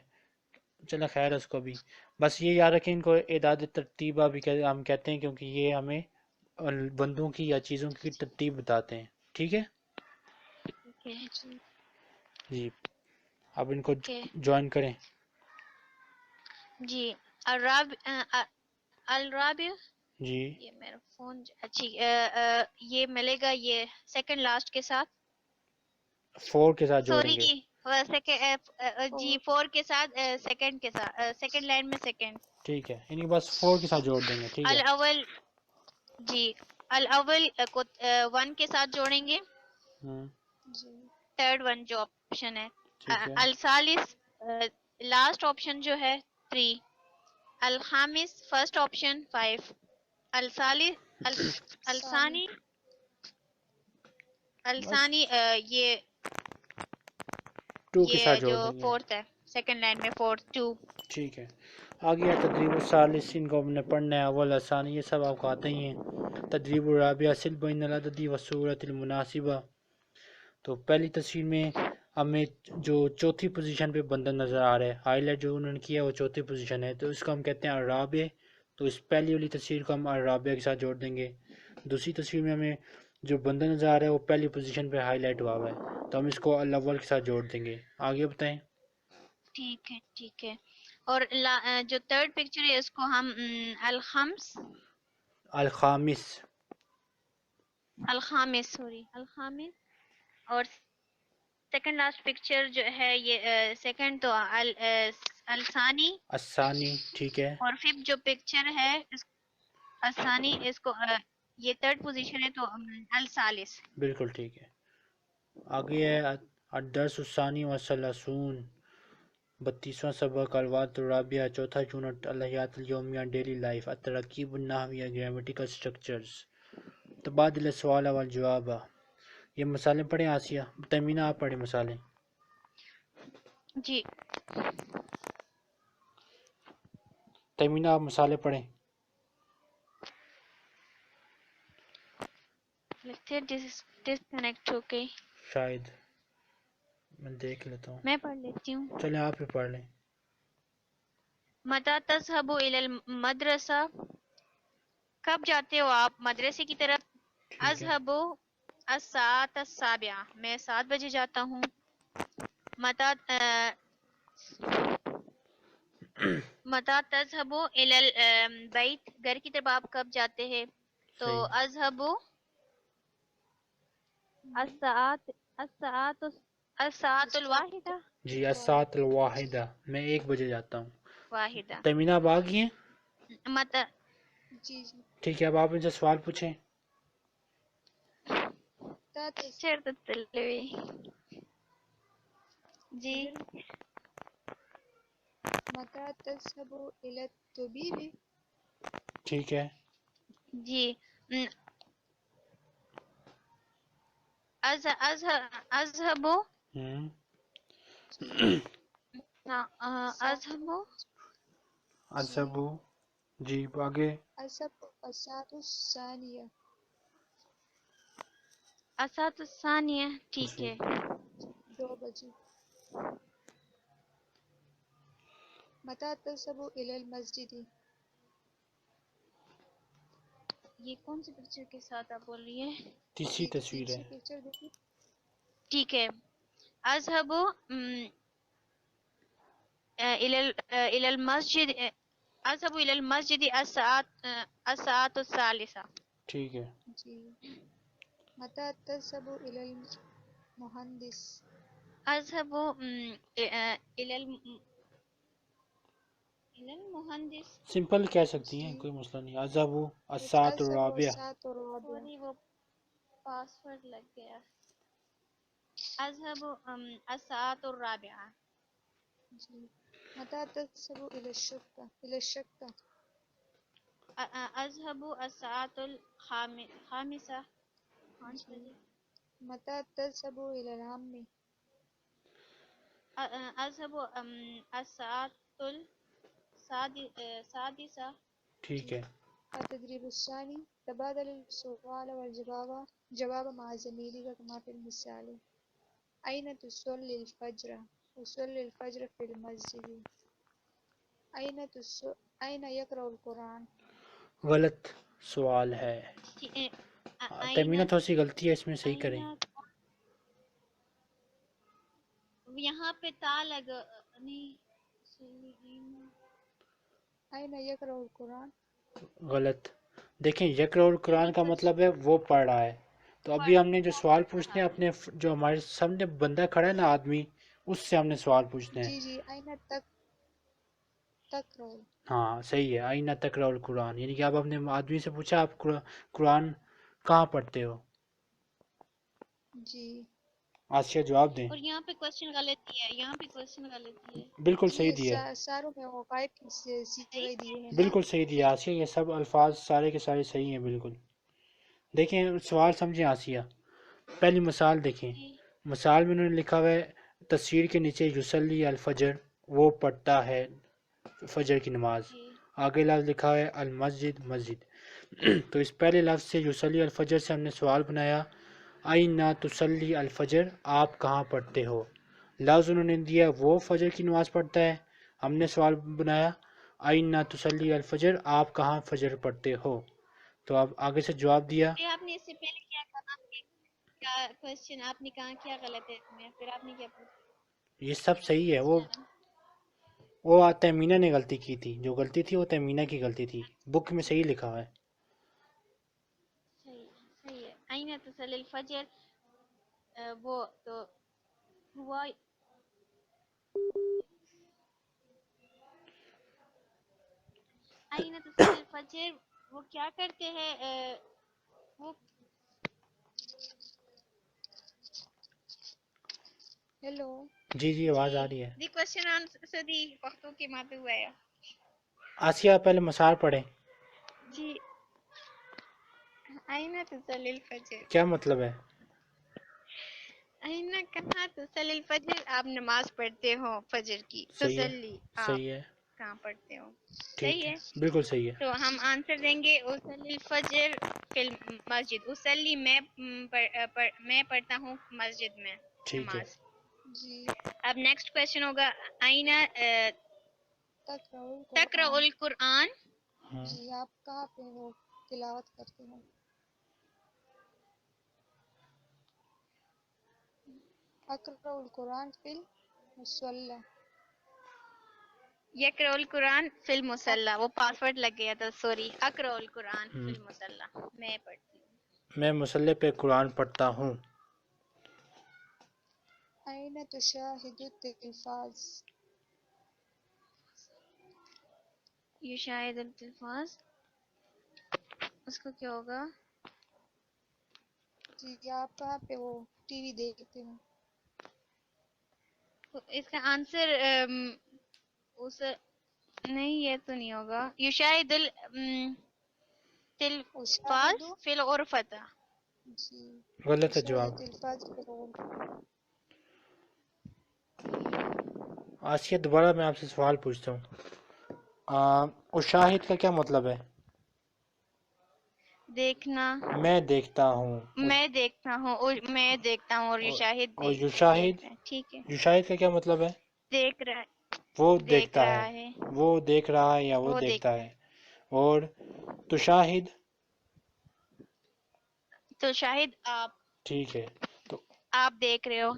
Speaker 1: چلو خیر اس کو بھی. بس یہ یاد رکھیں ان کو اعداد و ترتیبہ بھی ہم کہتے ہیں کیونکہ یہ ہمیں بندوں کی یا چیزوں کی ترتیب بتاتے ہیں. ٹھیک ہے جی. اب ان کو جوائن کریں.
Speaker 2: جی. الرابع
Speaker 1: جی
Speaker 2: یہ میرا فون اچھی یہ ملے گا یہ سیکنڈ لاسٹ کے ساتھ.
Speaker 1: 4 کے ساتھ جوڑیں
Speaker 2: سوری
Speaker 1: گے.
Speaker 2: جی 4 کے ساتھ سیکنڈ کے ساتھ سیکنڈ لائن میں سیکنڈ.
Speaker 1: ٹھیک ہے، یعنی بس 4 کے ساتھ جوڑ دیں گے. ٹھیک ہے.
Speaker 2: الاول جی الاول کو 1 کے ساتھ جوڑیں گے.
Speaker 1: ہوں
Speaker 3: جی.
Speaker 2: تھرڈ ون جو آپشن ہے.
Speaker 1: ٹھیک ہے.
Speaker 2: الثالث لاسٹ آپشن جو ہے 3. الخامس فرسٹ آپشن 5. الثالث
Speaker 3: ثانی.
Speaker 2: الثانی
Speaker 1: بس
Speaker 2: الثانی یہ
Speaker 1: 2 کے ساتھ جوڑ
Speaker 2: جو
Speaker 1: دیں گے.
Speaker 2: فورتھ ہے سیکنڈ لائن میں 4 2.
Speaker 1: ٹھیک ہے. آگے تدریب الثالث، ان کو ہم نے پڑھنا ہے، اول آسانی، یہ سب آپ کو آتے ہی ہیں۔ تدریب الرابعہ، سل بین العدد والصورت المناسبہ، تو پہلی تصویر میں ہمیں جو چوتھی پوزیشن پہ بندہ نظر آ رہا ہے، ہائی لائٹ جو انہوں نے کیا ہے وہ چوتھی پوزیشن ہے، تو اس کو ہم کہتے ہیں الرابع، تو اس پہلی والی تصویر کو ہم الرابع کے ساتھ جوڑ دیں گے۔ دوسری تصویر میں ہمیں جو بندہ نظر آ رہا ہے وہ پہلی پوزیشن پہ ہائی لائٹ ہوا ہوا ہے، تو ہم اس کو الاول کے ساتھ جوڑ دیں گے۔ آگے بتائیں۔
Speaker 2: ٹھیک ہے ٹھیک ہے۔ اور جو تھرڈ پکچر ہے اس کو ہم الخمس
Speaker 1: الخامس،
Speaker 2: الخامس سوری الخامس، اور سیکنڈ لاسٹ پکچر جو ہے یہ سیکنڈ تو الثانی،
Speaker 1: الثانی، ٹھیک ہے،
Speaker 2: اور ففتھ جو پکچر ہے الثانی، اس کو یہ تھرڈ پوزیشن ہے تو الثالث۔
Speaker 1: بالکل ٹھیک ہے۔ آگے ہے الدرس الثانی والثلاثون، 32واں سبق، الواد الرابعہ، چوتھا یونٹ، الحیات الیومیہ، ڈیلی لائف، التراکیب النحویہ، گرامیٹیکل سٹرکچرز، تبادل سوال والجواب۔ یہ مثالیں پڑھیں آسیہ، تیمینہ آپ پڑھیں مثالیں۔
Speaker 2: جی
Speaker 1: تیمینہ آپ مثالیں پڑھیں۔
Speaker 2: لگتے ڈسکنیکٹ ہو گئی،
Speaker 1: شاید میں دیکھ لیتا ہوں،
Speaker 2: میں پڑھ لیتی ہوں۔
Speaker 1: چلیں آپ ہی پڑھ لیں۔
Speaker 2: متی تذهب الى المدرسہ، کب جاتے ہو آپ مدرسے کی طرف؟
Speaker 1: ٹھیک ہے،
Speaker 2: اذهب الساعة السابعة، میں 7 بجے جاتا ہوں۔ متی متی تذهب الى البیت، گھر کی طرف آپ کب جاتے ہیں؟ تو
Speaker 1: صحیح،
Speaker 2: اذهب الساعة الواحدة،
Speaker 1: جی الساعۃ الواحدہ، میں 1 بجے جاتا ہوں۔
Speaker 2: واحدہ۔
Speaker 1: تیمینہ آپ آ گئی ہیں؟
Speaker 2: متی
Speaker 3: جی جی۔
Speaker 1: ٹھیک ہے، اب آپ ان سے سوال پوچھیں۔
Speaker 3: متى تس-
Speaker 2: شرط التلوي جی
Speaker 3: متى تذهب إلى الطبيب؟
Speaker 1: ٹھیک ہے،
Speaker 2: جی اذهب
Speaker 1: ہوں،
Speaker 2: اذهب
Speaker 1: اذهبوا، جی آگے،
Speaker 3: أذهب الساعة الثانية،
Speaker 2: الساعة الثانية، ٹھیک
Speaker 1: صحیح،
Speaker 2: ہے۔
Speaker 3: 2 بجے۔ متى تذهب إلى المسجد؟
Speaker 2: یہ کون سی پکچر کے ساتھ آپ بول رہی ہیں؟
Speaker 1: تیسری
Speaker 3: یہ
Speaker 1: تصویر ہے،
Speaker 3: تیسری پکچر دیکھیے۔
Speaker 2: ٹھیک ہے۔ اذهب إلى المسجد، اذهب إلى المسجد الساعة الثالثة۔
Speaker 1: ٹھیک ہے،
Speaker 3: جی۔ متى تذهب إلى المهندس؟
Speaker 2: اذهب إلى المهندس،
Speaker 1: سمپل کہہ سکتی ہیں،
Speaker 3: جی۔
Speaker 1: کوئی مسئلہ نہیں۔ اذهبوا الساعۃ
Speaker 3: أذهب
Speaker 1: الرابعہ،
Speaker 3: الساعة الرابعة،
Speaker 2: سوری وہ پاسورڈ لگ گیا۔ اذهب الساعة الرابعة۔
Speaker 3: جی۔ متى تذهب إلى الشقة؟
Speaker 2: اذهب الساعة الخامسة۔
Speaker 3: جی۔ متى تذهب إلى العم؟
Speaker 2: اذهب الساعة السادسة۔
Speaker 1: ٹھیک ہے،
Speaker 3: التدريب الثاني، تبادل السؤال والجواب مع زميلك كما في المثال. أين تصلي الفجر؟ أصلي الفجر في المسجد. أين يقرأ القرآن؟
Speaker 1: غلط سوال ہے، تیمینہ تھوڑی سی غلطی ہے اس میں، صحیح کریں۔
Speaker 2: یہاں پہ تا لگا نہیں،
Speaker 3: أين يقرأ القرآن؟
Speaker 1: غلط، دیکھیں یقرأ القرآن کا مطلب ہے وہ پڑھ رہا ہے، تو ابھی ہم نے جو سوال پوچھنے ہیں اپنے جو ہمارے سامنے بندہ کھڑا ہے نا آدمی، اس سے ہم نے سوال پوچھنے ہیں۔
Speaker 3: جی جی۔ أين تقرأ؟
Speaker 1: ہاں صحیح ہے، آئینہ تقرأ القرآن، یعنی کہ آپ اپنے آدمی سے پوچھا آپ قرآن کہاں پڑھتے ہو؟
Speaker 3: جی
Speaker 1: آسیہ جواب دیں۔
Speaker 2: اور یہاں پہ کوشچن غلطی ہے، یہاں پہ کوشچن غلطی ہے۔
Speaker 1: بالکل
Speaker 3: جی،
Speaker 1: صحیح دیا ہے،
Speaker 3: ساروں میں وقائع کی صیغے دیے ہیں نا۔
Speaker 1: بالکل صحیح دیا آسیہ، یہ سب الفاظ سارے کے سارے صحیح ہیں بالکل۔ دیکھیں سوال سمجھیں آسیہ، پہلی مثال دیکھیں، مثال میں انہوں نے لکھا ہوا ہے تصویر کے نیچے یصلی الفجر، وہ پڑھتا ہے فجر کی نماز.
Speaker 2: جی
Speaker 1: آگے لفظ لکھا ہے المسجد مسجد. تو اس پہلے لفظ سے یصلی الفجر سے ہم نے سوال بنایا این تصلی الفجر، آپ کہاں پڑھتے ہو. لفظ انہوں نے دیا وہ فجر کی نماز پڑھتا ہے. ہم نے سوال بنایا این تصلی الفجر، آپ کہاں فجر پڑھتے ہو. تو اب آگے سے جواب دیا.
Speaker 2: یہ آپ نے اس سے پہلے کیا کہا کہ کیا کوشچن آپ نے کہا کیا غلط ہے اس میں، پھر آپ نے کیا پوچھا؟
Speaker 1: یہ سب صحیح ہے. وہ تیمینہ نے غلطی کی تھی، جو غلطی تھی وہ تیمینہ کی غلطی تھی. بک میں صحیح لکھا ہوا ہے.
Speaker 2: صحیح ہے. این تصلی الفجر وہ تو ہوا این تصلی الفجر وہ کیا کرتے ہیں وہ
Speaker 3: ہیلو
Speaker 1: جی جی آواز آ رہی ہے.
Speaker 2: The question answer the Pakhto کے ماتے ہوا ہے.
Speaker 1: آسیہ پہلے مسار پڑھیں.
Speaker 2: جی این تصلی الفجر،
Speaker 1: کیا مطلب ہے؟
Speaker 2: این کہاں تصلی الفجر، آپ نماز پڑھتے ہو فجر کی.
Speaker 1: صحیح ہے،
Speaker 2: تسلی آپ
Speaker 1: صحیح ہے،
Speaker 2: کہاں پڑھتے ہو.
Speaker 1: ٹھیک
Speaker 2: صحیح
Speaker 1: ہے،
Speaker 2: ہے.
Speaker 1: بالکل صحیح ہے.
Speaker 2: تو ہم آنسر دیں گے اصلی الفجر فی المسجد. اصلی میں پڑھتا ہوں مسجد میں
Speaker 1: ٹھیک ہے.
Speaker 2: نماز.
Speaker 3: جی
Speaker 2: اب نیکسٹ کوشچن ہوگا این تقرأ
Speaker 3: القرآن.
Speaker 2: القرآن.
Speaker 1: ہاں.
Speaker 3: جی آپ کہاں پہ وہ تلاوت کرتے ہو. اقرأ القرآن فی المصلی.
Speaker 2: یقرأ القرآن فی المصلی، وہ پاسورڈ لگ گیا تھا سوری. اقرأ القرآن فی المصلی، میں پڑھتی ہوں.
Speaker 1: میں مصلی پہ قرآن پڑھتا ہوں.
Speaker 3: این تشاہد التلفاز.
Speaker 2: یہ شاید التلفاظ اس کو کیا ہوگا.
Speaker 3: جی آپ کہاں پہ وہ ٹی وی دیکھتے ہو.
Speaker 2: اس کا آنسر اس نہیں، یہ تو نہیں ہوگا. یشاہد التلفاظ
Speaker 3: اشاہد.
Speaker 2: فی الغرفۃ.
Speaker 3: جی
Speaker 1: غلط ہے جواب.
Speaker 3: اشاہد التلفاز فی الغرفہ.
Speaker 1: آسیہ دوبارہ میں آپ سے سوال پوچھتا ہوں. اشاہد کا کیا مطلب ہے؟
Speaker 2: دیکھنا.
Speaker 1: میں دیکھتا ہوں.
Speaker 2: میں دیکھتا ہوں میں دیکھتا ہوں، اور یشاہد
Speaker 1: اور
Speaker 2: دیکھ
Speaker 1: یشاہد،
Speaker 2: رہا ہے. ٹھیک ہے.
Speaker 1: یشاہد کا کیا مطلب ہے؟
Speaker 2: دیکھ رہا ہے.
Speaker 1: وہ
Speaker 2: دیکھ
Speaker 1: دیکھتا ہے،
Speaker 2: رہا ہے.
Speaker 1: وہ دیکھ رہا ہے یا وہ
Speaker 2: وہ
Speaker 1: دیکھتا
Speaker 2: دیکھتا
Speaker 1: ہے. اور تشاہد.
Speaker 2: تو شاہد آپ
Speaker 1: ٹھیک ہے، تو
Speaker 2: دیکھ رہے ہو.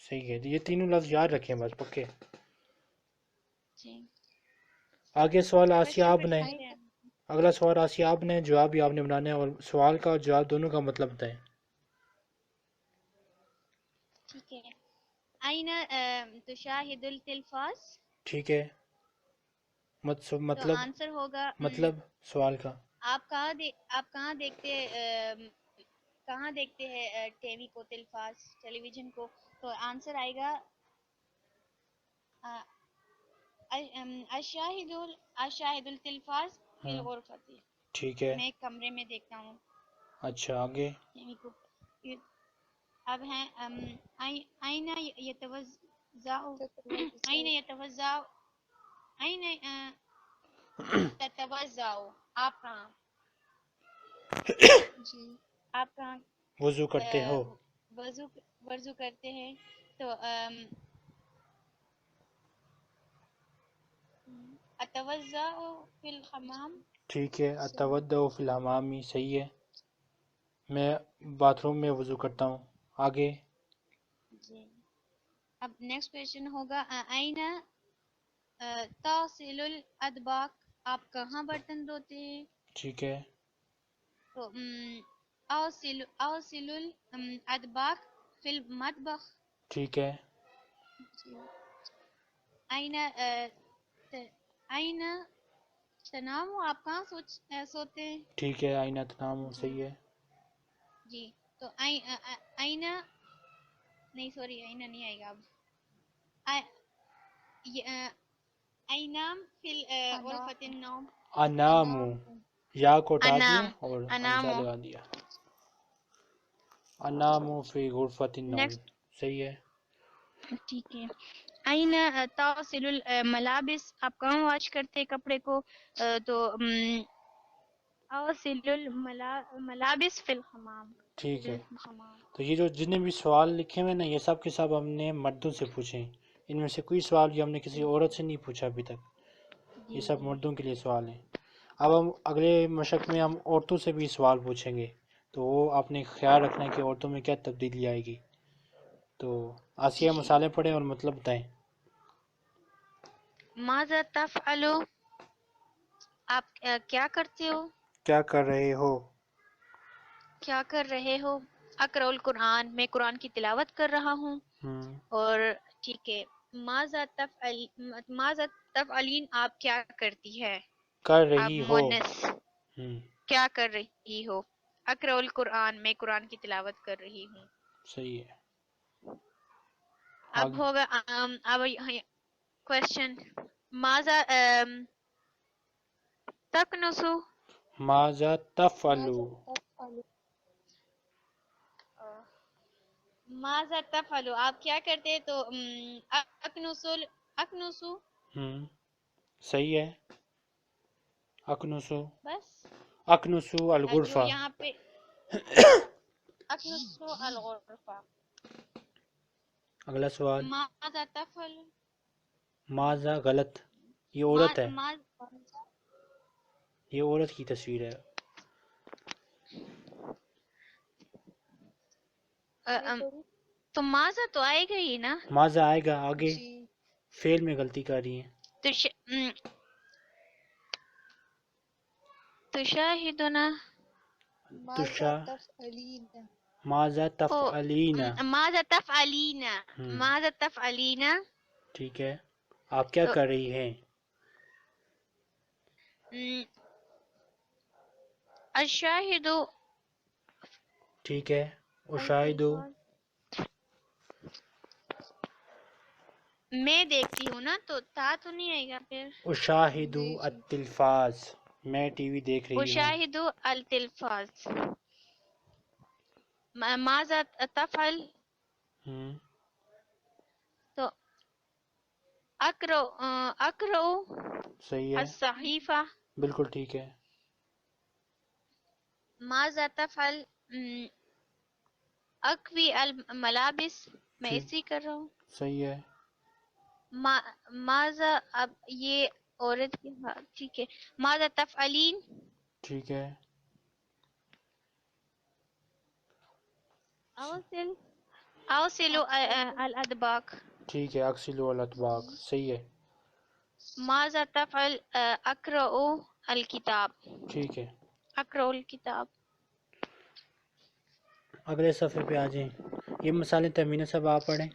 Speaker 1: صحیح ہے. یہ تینوں لفظ یاد رکھیں بس پکے.
Speaker 2: جی
Speaker 1: آگے سوال آسیہ
Speaker 2: کوشچن
Speaker 1: آپ
Speaker 2: پھر
Speaker 1: نے،
Speaker 2: سے ہے.
Speaker 1: اگلا سوال آسیہ آپ نے، جواب بھی آپ نے بنانا ہے، اور سوال کا اور جواب دونوں کا مطلب بتائیں.
Speaker 2: ٹھیک ہے. این تشاہد التلفاز.
Speaker 1: ٹھیک ہے.
Speaker 2: تو
Speaker 1: مطلب
Speaker 2: آنسر ہوگا
Speaker 1: مطلب سوال کا.
Speaker 2: آپ کہاں دیکھتے ہیں ٹی وی کو، تلفاز ٹیلی ویژن کو. تو آنسر آئے گا اشاہد التلفاز فی
Speaker 1: ہاں
Speaker 2: الغرفۃ.
Speaker 1: ٹھیک ہے.
Speaker 2: میں ایک کمرے میں دیکھتا ہوں
Speaker 1: اچھا آگے.
Speaker 2: ٹی وی کو. اب ہیں این یتوزع. این یتوزع. این تتوزع، آپ کہاں
Speaker 3: جی
Speaker 2: آپ کہاں
Speaker 1: وضو کرتے ہو.
Speaker 2: وضو کرتے ہیں. تو اتوزع فی الحمام.
Speaker 1: ٹھیک ہے.
Speaker 3: صحیح.
Speaker 1: اتودع فی الحمام، صحیح ہے. میں باتھ روم میں وضو کرتا ہوں. آگے.
Speaker 2: جی اب نیکسٹ کویشچن ہوگا این تغسل الاطباق، آپ کہاں برتن دھوتے ہیں.
Speaker 1: ٹھیک ہے.
Speaker 2: تو اغسل الاطباق فی المطبخ.
Speaker 1: ٹھیک ہے.
Speaker 3: جی
Speaker 2: این تنام، آپ کہاں سوتے ہیں.
Speaker 1: ٹھیک ہے. آئینہ تنام،
Speaker 2: جی
Speaker 1: صحیح ہے.
Speaker 2: جی تو این نہیں سوری، آئینہ نہیں آئے گا اب. اینام فی
Speaker 3: انا
Speaker 2: غرفۃ النوم.
Speaker 1: انام،
Speaker 3: انام.
Speaker 1: یا کو ہٹا دیے
Speaker 2: انام
Speaker 1: اور
Speaker 2: انام.
Speaker 1: الزا لگا دیا. انام فی غرفۃ النوم،
Speaker 2: نیکسٹ
Speaker 1: صحیح ہے.
Speaker 2: ٹھیک ہے. آئین تغسل الملابس، آپ کہاں واش کرتے کپڑے کو؟ تو اغسل الملابس فی الحمام،
Speaker 1: ٹھیک ہے،
Speaker 2: الحمام۔
Speaker 1: تو یہ جو جتنے بھی سوال لکھے ہوئے نا یہ سب کے سب ہم نے مردوں سے پوچھے ہیں، ان میں سے کوئی سوال جو ہم نے کسی عورت سے نہیں پوچھا ابھی تک، یہ
Speaker 2: جی
Speaker 1: سب
Speaker 2: جی
Speaker 1: مردوں کے لیے سوال ہیں۔ اب ہم اگلے مشق میں ہم عورتوں سے بھی سوال پوچھیں گے، تو وہ آپ نے خیال رکھنا ہے کہ عورتوں میں کیا تبدیلی آئے گی۔ تو آسیہ
Speaker 2: جی۔
Speaker 1: مسالے پڑھیں اور مطلب بتائیں۔
Speaker 2: ماذا تفعل، آپ کیا کرتے ہو؟
Speaker 1: کیا کر رہے ہو؟
Speaker 2: کیا کر رہے ہو؟ اقرأ القرآن، میں قرآن کی تلاوت کر رہا ہوں۔
Speaker 1: ہم،
Speaker 2: اور ٹھیک ہے، ماذا تفعلین، آپ کیا کرتی ہے؟
Speaker 1: کر
Speaker 2: آپ
Speaker 1: رہی ہو۔
Speaker 2: مونس،
Speaker 1: ہم،
Speaker 2: کیا کر رہی ہو؟ اقرأ القرآن، میں قرآن کی تلاوت کر رہی ہوں۔
Speaker 1: صحیح ہے۔
Speaker 2: اب ہوگا اب کوشچن، ماذا تکنسو،
Speaker 1: ماذا تفعلو؟
Speaker 3: ماذا تفعل؟
Speaker 2: ماذا تفعلو، آپ کیا کرتے؟ تو اکنسو،
Speaker 1: ہم، صحیح ہے۔ اکنسو،
Speaker 2: بس
Speaker 1: اکنسو
Speaker 2: جو
Speaker 1: الغرفہ۔
Speaker 2: یہاں پہ اکنسو الغرفہ۔
Speaker 1: اگلا سوال،
Speaker 2: ماذا تفعل،
Speaker 1: ماذا غلط، یہ عورت ہے،
Speaker 2: ما
Speaker 1: یہ عورت کی تصویر ہے۔
Speaker 3: میں پڑھوں؟
Speaker 2: تو ماذا تو آئے گا ہی نا۔
Speaker 1: ماذا آئے گا آگے،
Speaker 3: جی،
Speaker 1: فعل میں غلطی کر رہی ہیں۔
Speaker 2: تشاہدنا،
Speaker 3: ماذا
Speaker 1: تشا،
Speaker 3: تفعلین؟
Speaker 1: ماذا تفعلین۔
Speaker 2: ماذا تفعلین،
Speaker 1: ہم،
Speaker 2: ماذا تفعلین،
Speaker 1: ٹھیک ہے، آپ کیا
Speaker 2: تو
Speaker 1: کر رہی ہیں؟
Speaker 2: الشاہد،
Speaker 1: ٹھیک ہے، اشاہدو،
Speaker 3: التلفاظ،
Speaker 2: میں دیکھتی ہوں نا، تو تا تو نہیں آئے گا پھر۔
Speaker 1: اشاہدو
Speaker 3: جی جی،
Speaker 1: التلفاظ، میں ٹی وی دیکھ رہی ہوں۔
Speaker 2: اشاہد التلفاظ، ماذا تفعل،
Speaker 1: ہم،
Speaker 2: تو اقرأ
Speaker 1: صحیح ہے،
Speaker 2: الصحیفہ،
Speaker 1: بالکل ٹھیک ہے۔
Speaker 2: ماذا تفعل، اکوی الملابس، میں
Speaker 1: ٹھیک،
Speaker 2: اسی کر رہا ہوں۔
Speaker 1: صحیح ہے۔
Speaker 2: ماذا، اب یہ عورت کی، ہاں ٹھیک ہے، ماذا تفعلین،
Speaker 1: ٹھیک ہے،
Speaker 2: اوصلوا الادباق،
Speaker 1: ٹھیک ہے، اکسلو الاطباق، صحیح ہے،
Speaker 2: ماذا تفعل، اقرأ الکتاب،
Speaker 1: ٹھیک ہے۔
Speaker 2: اقرأ الکتاب۔
Speaker 1: اگلے صفحے پہ آ جائیں، یہ مسائل تمینہ صاحب آپ پڑھیں۔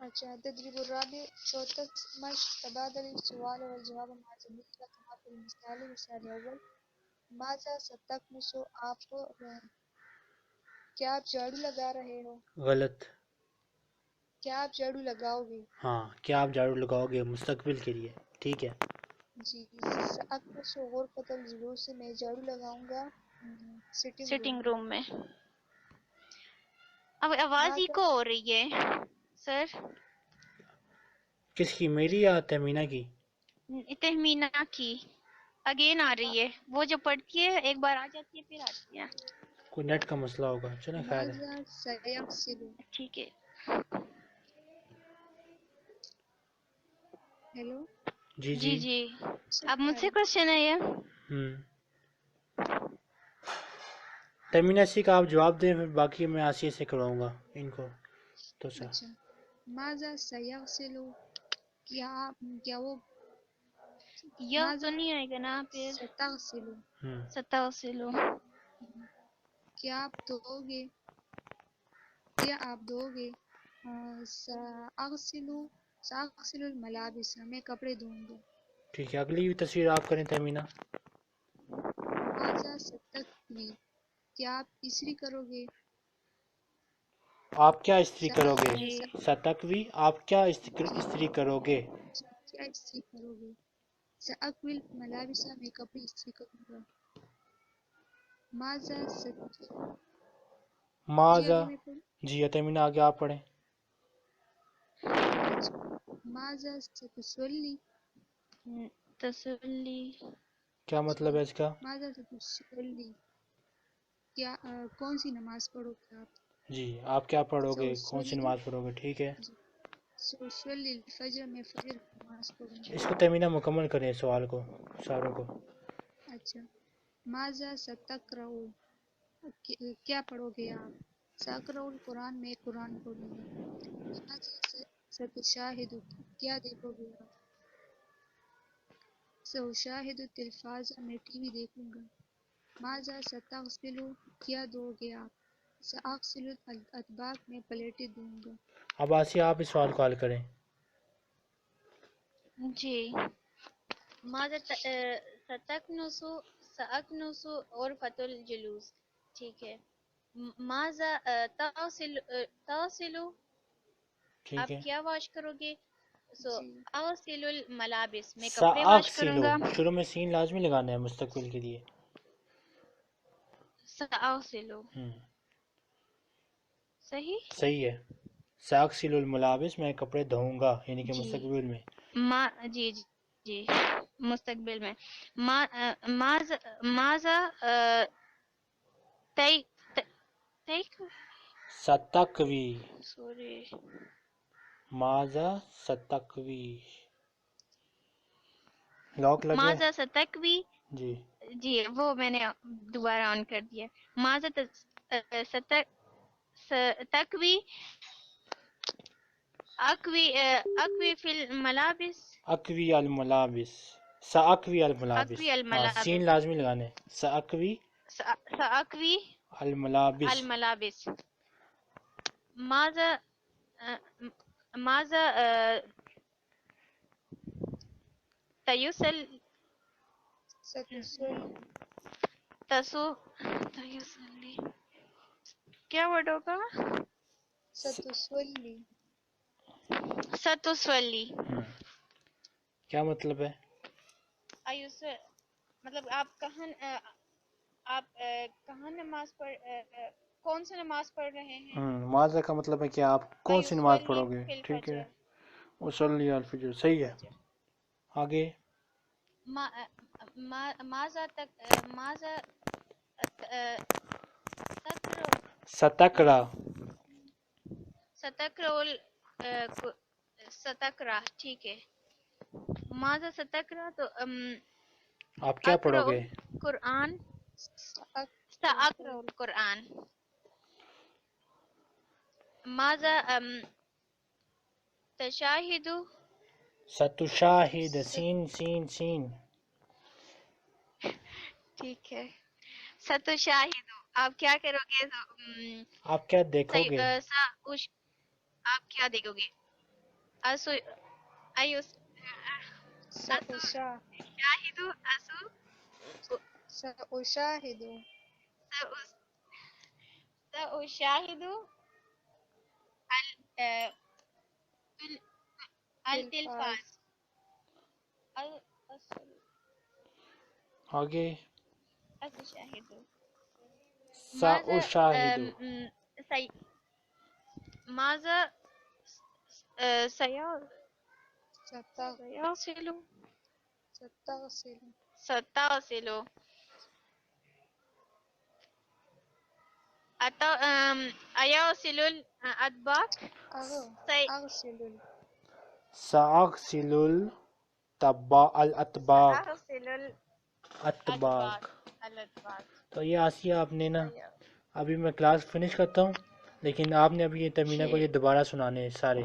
Speaker 3: اچھا، تدریب الرابع، چوتھا مشق، تبادل السؤال والجواب مع زميلك كما في المثال، مثال اول، ماذا ستكنس، آپ کیا آپ جھاڑو لگا رہے ہو؟
Speaker 1: غلط،
Speaker 3: کیا آپ جھاڑو لگاؤ گے؟
Speaker 1: ہاں، کیا آپ جھاڑو لگاؤ گے مستقبل کے لیے، ٹھیک ہے۔
Speaker 3: جی، سأكنس غرفة الجلوس، میں جھاڑو لگاؤں گا سٹنگ روم
Speaker 2: سٹنگ
Speaker 3: میں۔
Speaker 2: روم میں۔ اب آواز ہی
Speaker 3: ماذا،
Speaker 2: کو ہو رہی ہے سر،
Speaker 1: کس کی، میری یا تمینہ کی؟
Speaker 2: تہمینہ کی اگین آ رہی ہے، وہ جو پڑھتی ہے ایک بار آ جاتی ہے پھر آتی ہے۔
Speaker 1: کوئی نیٹ کا مسئلہ ہوگا، چلیں خیر ہے۔
Speaker 3: ماذا سيغسل،
Speaker 2: ٹھیک ہے،
Speaker 3: ہیلو،
Speaker 1: جی
Speaker 2: جی
Speaker 1: جی،
Speaker 2: جی۔ اب
Speaker 3: سن
Speaker 2: مجھ
Speaker 3: پا
Speaker 2: سے
Speaker 3: رہی؟
Speaker 2: کوشچن ہے یہ،
Speaker 1: تمینہ اسی کا آپ جواب دیں، پھر باقی میں آسیہ سے کرواؤں گا ان کو تو سا۔
Speaker 3: اچھا، ماذا سيغسل، کیا وہ،
Speaker 2: یہ تو
Speaker 3: ماذا
Speaker 2: نہیں آئے گا نا پھر،
Speaker 3: ستغسل،
Speaker 2: ستغسلو،
Speaker 3: کیا آپ دھو گے، کیا آپ دھو گے، سأغسل الملابس، میں کپڑے دھوں گا۔
Speaker 1: ٹھیک ہے، اگلی بھی تصویر آپ کریں تمینہ۔
Speaker 3: ماذا ستکوی، کیا آپ استری کرو گے؟
Speaker 1: آپ کیا استری کرو گے؟
Speaker 2: جی
Speaker 1: ستکوی، آپ کیا استری کرو گے؟
Speaker 3: کیا استری کرو گے؟ سأکوی الملابس، میں کپڑے استری کروں گا۔ ماذا جی
Speaker 1: ماذا،
Speaker 3: آگے میں پڑھوں؟
Speaker 1: جی تمینہ آگے آپ پڑھیں۔
Speaker 3: ماذا ستصلي
Speaker 2: تسلی
Speaker 1: کیا مطلب ہے اس کا؟
Speaker 3: ماذا ستصلي کیا کون سی نماز پڑھو گے آپ؟
Speaker 1: جی آپ کیا پڑھو گے، کون سی
Speaker 3: سأصلي
Speaker 1: نماز پڑھو گے، ٹھیک ہے.
Speaker 3: جی سأصلي الفجر میں فجر کی نماز پڑھوں گا.
Speaker 1: اس کو تمینہ مکمل کریں سوال کو ساروں کو.
Speaker 3: اچھا. ماذا ستقرأ کیا پڑھو گے آپ؟ سأقرأ القرآن میں قرآن پڑھوں گا. ماذا ستشاہد کیا دیکھو گے آپ؟ سأشاہد التلفاز میں ٹی وی دیکھوں گا. ماذا ستغسل کیا دو گے آپ؟ سأغسل الاطباق میں پلیٹیں دوں گا.
Speaker 1: اب آسیہ آپ اس سوال کو حل کریں.
Speaker 2: جی. ماذا ستکنس سأکنس غرفۃ الجلوس. ٹھیک ہے. ماذا تغسل
Speaker 1: ٹھیک
Speaker 2: آپ
Speaker 1: ہے.
Speaker 2: کیا واش کرو گے؟ سو
Speaker 3: جی
Speaker 2: اغسل الملابس میں کپڑے واش کروں
Speaker 1: سأغسلو
Speaker 2: گا.
Speaker 1: شروع میں سین لازمی لگانا ہے مستقبل کے لیے.
Speaker 2: سأغسل صحیح.
Speaker 1: صحیح ہے. سأغسل الملابس میں کپڑے دھوؤں گا یعنی کہ
Speaker 2: جی
Speaker 1: مستقبل میں.
Speaker 2: جی جی جی مستقبل میں. ماذا
Speaker 1: ستقوی
Speaker 2: سوری
Speaker 1: ماذا ستقوی لاک لگے.
Speaker 2: ماذا ستکوی.
Speaker 1: جی
Speaker 2: جی وہ میں نے دوبارہ آن کر دیا. ماذا تکوی اکوی فی الملابس.
Speaker 1: اکوی الملابس سأکوی الملابس.
Speaker 2: اکوی
Speaker 1: ہاں سین
Speaker 2: الملابس.
Speaker 1: لازمی لگانے. سأکوی
Speaker 2: سأکوی
Speaker 1: الملابس.
Speaker 2: الملابس. ماذا تیسل
Speaker 3: ستصلي
Speaker 2: تیسلی کیا ورڈ ہوگا؟
Speaker 3: ستصلي
Speaker 2: ستسولی.
Speaker 1: کیا مطلب ہے؟
Speaker 2: مطلب آپ کہاں نماز پڑھ کون سی نماز پڑھ رہے ہیں؟
Speaker 1: ماذا کا مطلب ہے کہ آپ کون سی نماز
Speaker 2: ایصلی
Speaker 1: پڑھو گے،
Speaker 2: فی
Speaker 1: ٹھیک ہے.
Speaker 2: الفجر.
Speaker 1: وصلی الفجر صحیح ہے.
Speaker 2: فجر.
Speaker 1: آگے.
Speaker 2: ماذا
Speaker 1: ستقرا
Speaker 2: ستقرا ٹھیک ہے. ماذا ستقرا تو
Speaker 1: آپ کیا پڑھو
Speaker 2: اقرأ
Speaker 1: گے؟
Speaker 2: القرآن. سأقرأ القرآن. ماذا تشاہد
Speaker 1: ستشاہد سین سین سین.
Speaker 2: ٹھیک ہے. ستشاہد آپ کیا کرو گے؟
Speaker 1: آپ کیا دیکھو گے؟
Speaker 2: آپ کیا دیکھو گے؟ شاہد
Speaker 3: سأشاهد
Speaker 2: سأشاہد التلفاز.
Speaker 1: آگے.
Speaker 2: أشاهد.
Speaker 1: سأشاہد
Speaker 2: ماذا سيغسل ستغسل أيغسل الأطباق.
Speaker 3: أغسل
Speaker 1: سأغسل الأطباق.
Speaker 2: سأغسل
Speaker 1: اطباق.
Speaker 2: الأطباق.
Speaker 1: تو یہ آسیہ آپ نے نا ابھی میں کلاس فنش کرتا ہوں لیکن آپ نے ابھی یہ تمینہ کو یہ دوبارہ سنانے ہیں سارے.